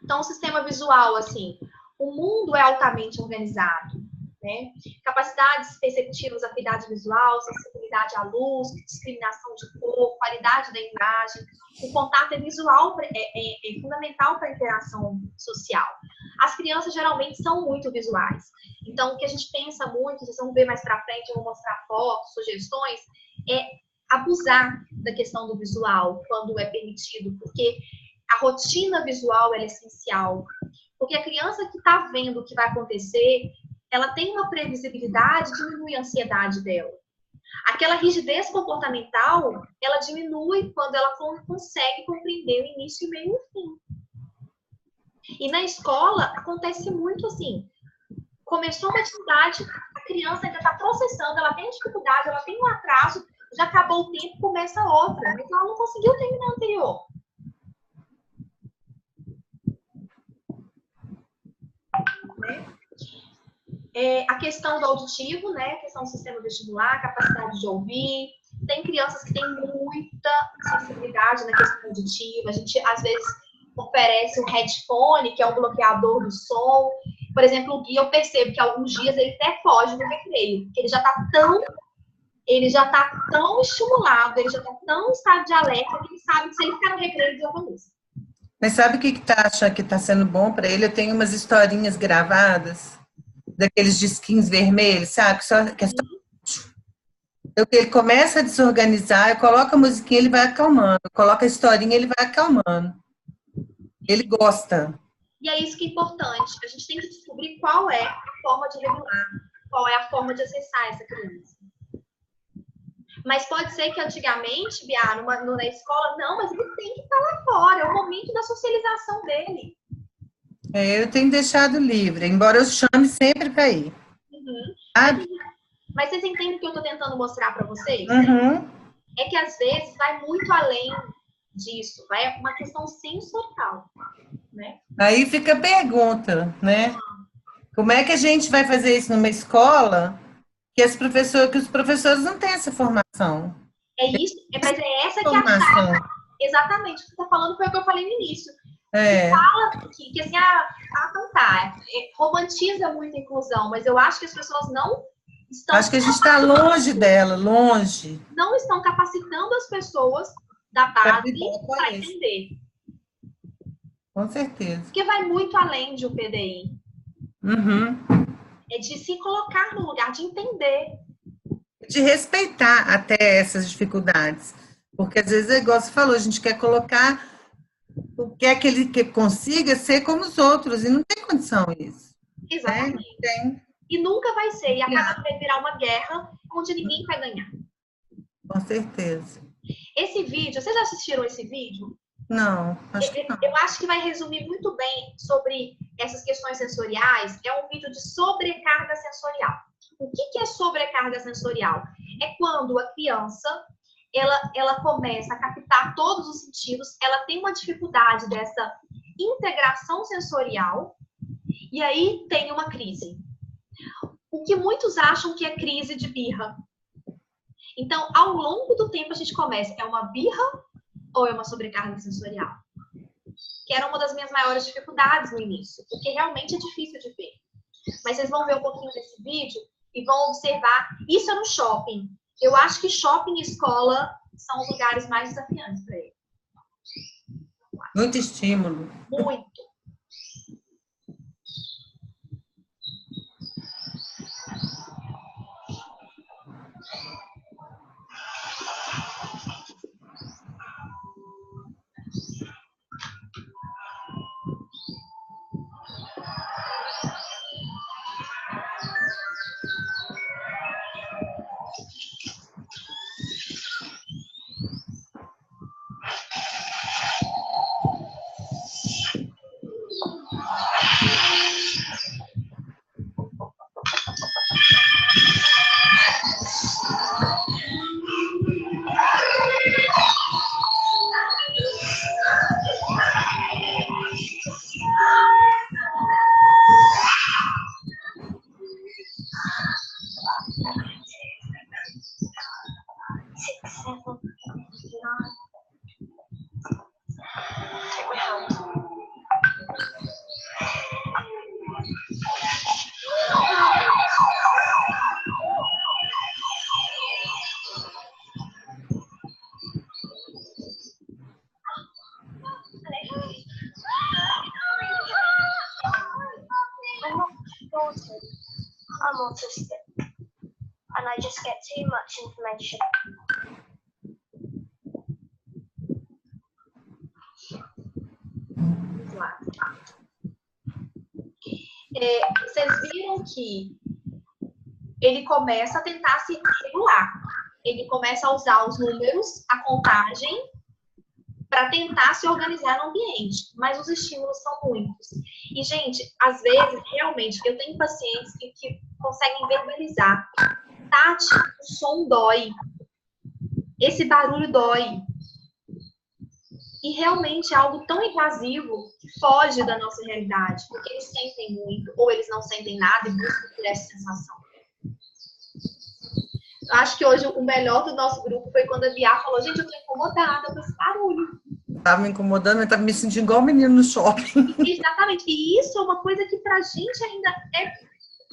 Então, o sistema visual, assim, o mundo é altamente organizado, né? Capacidades perceptivas, afinidade visual, sensibilidade à luz, discriminação de cor, qualidade da imagem. O contato visual é fundamental para a interação social. As crianças geralmente são muito visuais. Então, o que a gente pensa muito, vocês vão ver mais para frente, eu vou mostrar fotos, sugestões, é abusar da questão do visual quando é permitido, porque a rotina visual é essencial. Porque a criança que está vendo o que vai acontecer, ela tem uma previsibilidade, diminui a ansiedade dela. Aquela rigidez comportamental, ela diminui quando ela consegue compreender o início, o meio e o fim. E na escola, acontece muito assim. Começou uma atividade, a criança ainda está processando, ela tem dificuldade, ela tem um atraso, já acabou o tempo, começa outra. Mas ela não conseguiu terminar a anterior. A questão do auditivo, né? A questão do sistema vestibular, capacidade de ouvir. Tem crianças que têm muita sensibilidade na questão auditiva. A gente, às vezes, oferece um headphone, que é um bloqueador do som. Por exemplo, o Gui, eu percebo que alguns dias ele até foge do recreio, porque ele já está tão estimulado, ele já está tão em estado de alerta, que ele sabe que se ele ficar no recreio, ele desorganiza. Mas sabe o que tá achando que está sendo bom para ele? Eu tenho umas historinhas gravadas, daqueles disquinhos vermelhos, sabe? Ele começa a desorganizar, eu coloco a musiquinha, ele vai acalmando. Eu coloco a historinha, ele vai acalmando. Ele gosta. E é isso que é importante. A gente tem que descobrir qual é a forma de regular, qual é a forma de acessar essa criança. Mas pode ser que antigamente, Bia, na escola, não, mas ele tem que estar lá fora, é o momento da socialização dele. Eu tenho deixado livre, embora eu chame sempre para ir. Uhum. Sabe? Mas vocês entendem o que eu estou tentando mostrar para vocês? Uhum. É que às vezes vai muito além disso, vai uma questão sensorial, né? Aí fica a pergunta, né? Como é que a gente vai fazer isso numa escola que os professores não têm essa formação? É isso, mas é essa que é a Formação. chave. Exatamente, o que você está falando foi o que eu falei no início. É. Fala que assim, então tá, romantiza muito a inclusão, mas eu acho que as pessoas não estão... Acho que a gente está longe dela, longe. Não estão capacitando as pessoas da base para entender. Com certeza. Porque vai muito além de um PDI. Uhum. É de se colocar no lugar, de entender. De respeitar até essas dificuldades. Porque às vezes, igual você falou, a gente quer colocar o que é que ele que consiga ser como os outros, e não tem condição isso. Exatamente. Né? Tem. E nunca vai ser. E acaba vai virar uma guerra onde ninguém vai ganhar. Com certeza. Esse vídeo, vocês já assistiram esse vídeo? Não, acho que não. Eu acho que vai resumir muito bem sobre essas questões sensoriais. É um vídeo de sobrecarga sensorial. O que é sobrecarga sensorial? É quando a criança ela começa a captar todos os sentidos, ela tem uma dificuldade dessa integração sensorial e aí tem uma crise. O que muitos acham que é crise de birra. Então, ao longo do tempo a gente começa, é uma birra ou é uma sobrecarga sensorial? Que era uma das minhas maiores dificuldades no início, porque realmente é difícil de ver. Mas vocês vão ver um pouquinho desse vídeo e vão observar. Isso é no shopping. Eu acho que shopping e escola são os lugares mais desafiantes para ele. Muito estímulo. Muito. I'm autistic and I just get too much information. Vocês viram que ele começa a tentar se regular. Ele começa a usar os números, a contagem, para tentar se organizar no ambiente. Mas os estímulos são muitos. E, gente, às vezes, realmente, eu tenho pacientes que conseguem verbalizar. Tati, o som dói. Esse barulho dói. E realmente é algo tão invasivo que foge da nossa realidade. Porque eles sentem muito, ou eles não sentem nada e buscam por essa sensação. Eu acho que hoje o melhor do nosso grupo foi quando a Bia falou: gente, eu tô incomodada com esse barulho. Tava me incomodando, eu tava me sentindo igual menino no shopping. Exatamente. E isso é uma coisa que pra gente ainda é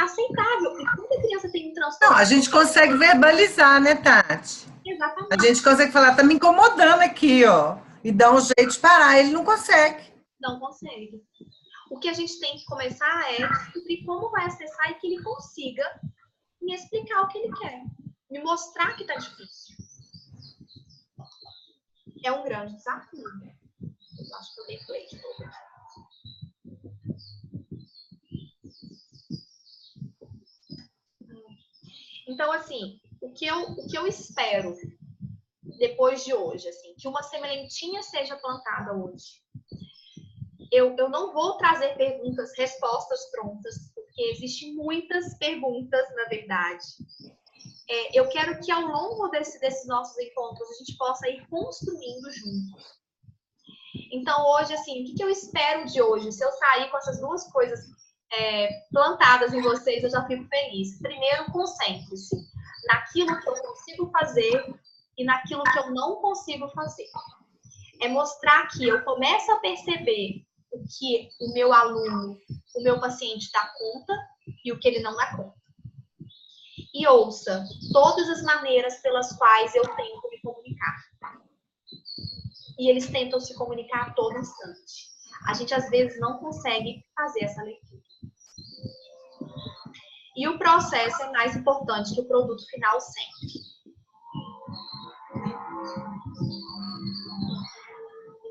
aceitável. E quando a criança tem um transtorno... Não, a gente consegue verbalizar, né, Tati? Exatamente. A gente consegue falar, tá me incomodando aqui, ó. E dá um jeito de parar. Ele não consegue. Não consegue. O que a gente tem que começar é descobrir como vai acessar e que ele consiga me explicar o que ele quer. Me mostrar que tá difícil. É um grande desafio. Eu acho que eu dei play de novo. Então, assim, o que eu espero depois de hoje, assim, que uma sementinha seja plantada hoje. Eu não vou trazer respostas prontas, porque existem muitas perguntas, na verdade. Eu quero que ao longo desses nossos encontros a gente possa ir construindo juntos. Então, hoje, assim, o que eu espero de hoje? Se eu sair com essas duas coisas plantadas em vocês, eu já fico feliz. Primeiro, concentre-se naquilo que eu consigo fazer e naquilo que eu não consigo fazer. É mostrar que eu começo a perceber o que o meu aluno, o meu paciente dá conta e o que ele não dá conta. E ouça todas as maneiras pelas quais eu tento me comunicar. E eles tentam se comunicar a todo instante. A gente, às vezes, não consegue fazer essa leitura. E o processo é mais importante que o produto final sempre.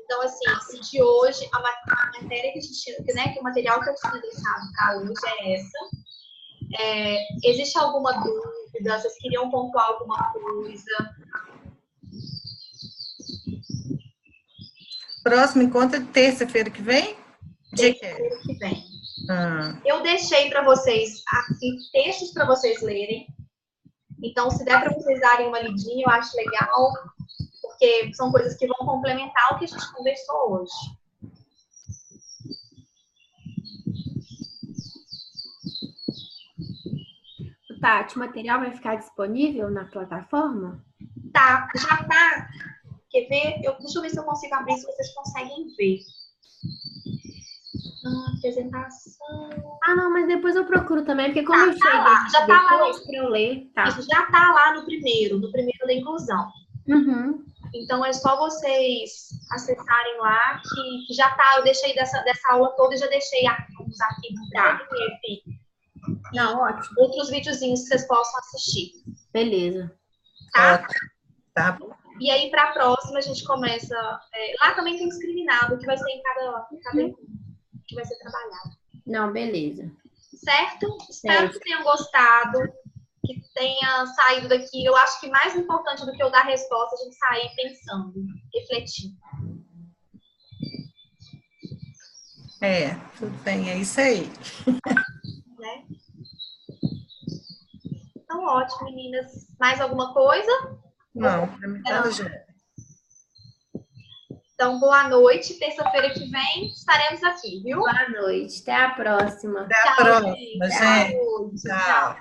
Então, assim, se de hoje, a matéria que a gente, né, que o material que eu tinha deixado para hoje é essa. Existe alguma dúvida? Vocês queriam pontuar alguma coisa? Próximo encontro é terça-feira que vem? Terça-feira que vem. Eu deixei para vocês aqui textos para vocês lerem. Então, se der para vocês darem uma lidinha, eu acho legal, porque são coisas que vão complementar o que a gente conversou hoje. Tati, o material vai ficar disponível na plataforma? Tá, já tá. Quer ver? Deixa eu ver se eu consigo abrir, se vocês conseguem ver. Apresentação. Não, mas depois eu procuro também, porque como eu chego já tá lá para eu ler, tá. Isso já tá lá no primeiro da inclusão. Uhum. Então é só vocês acessarem lá, que já tá, eu deixei dessa aula toda e já deixei os arquivos da PDF. Não, ótimo. Outros videozinhos que vocês possam assistir. Beleza. Tá? Tá bom. E aí, para a próxima, a gente começa... lá também tem discriminado, que vai ser em cada que vai ser trabalhado. Não, beleza. Certo? Espero que tenham gostado, que tenha saído daqui. Eu acho que mais importante do que eu dar resposta, a gente sair pensando, refletindo. Tudo bem, é isso aí. Né? Então, ótimo, meninas. Mais alguma coisa? Não, para mim tá já. Então, boa noite. Terça-feira que vem estaremos aqui, viu? Boa noite. Até a próxima. Até a próxima, gente. Tchau.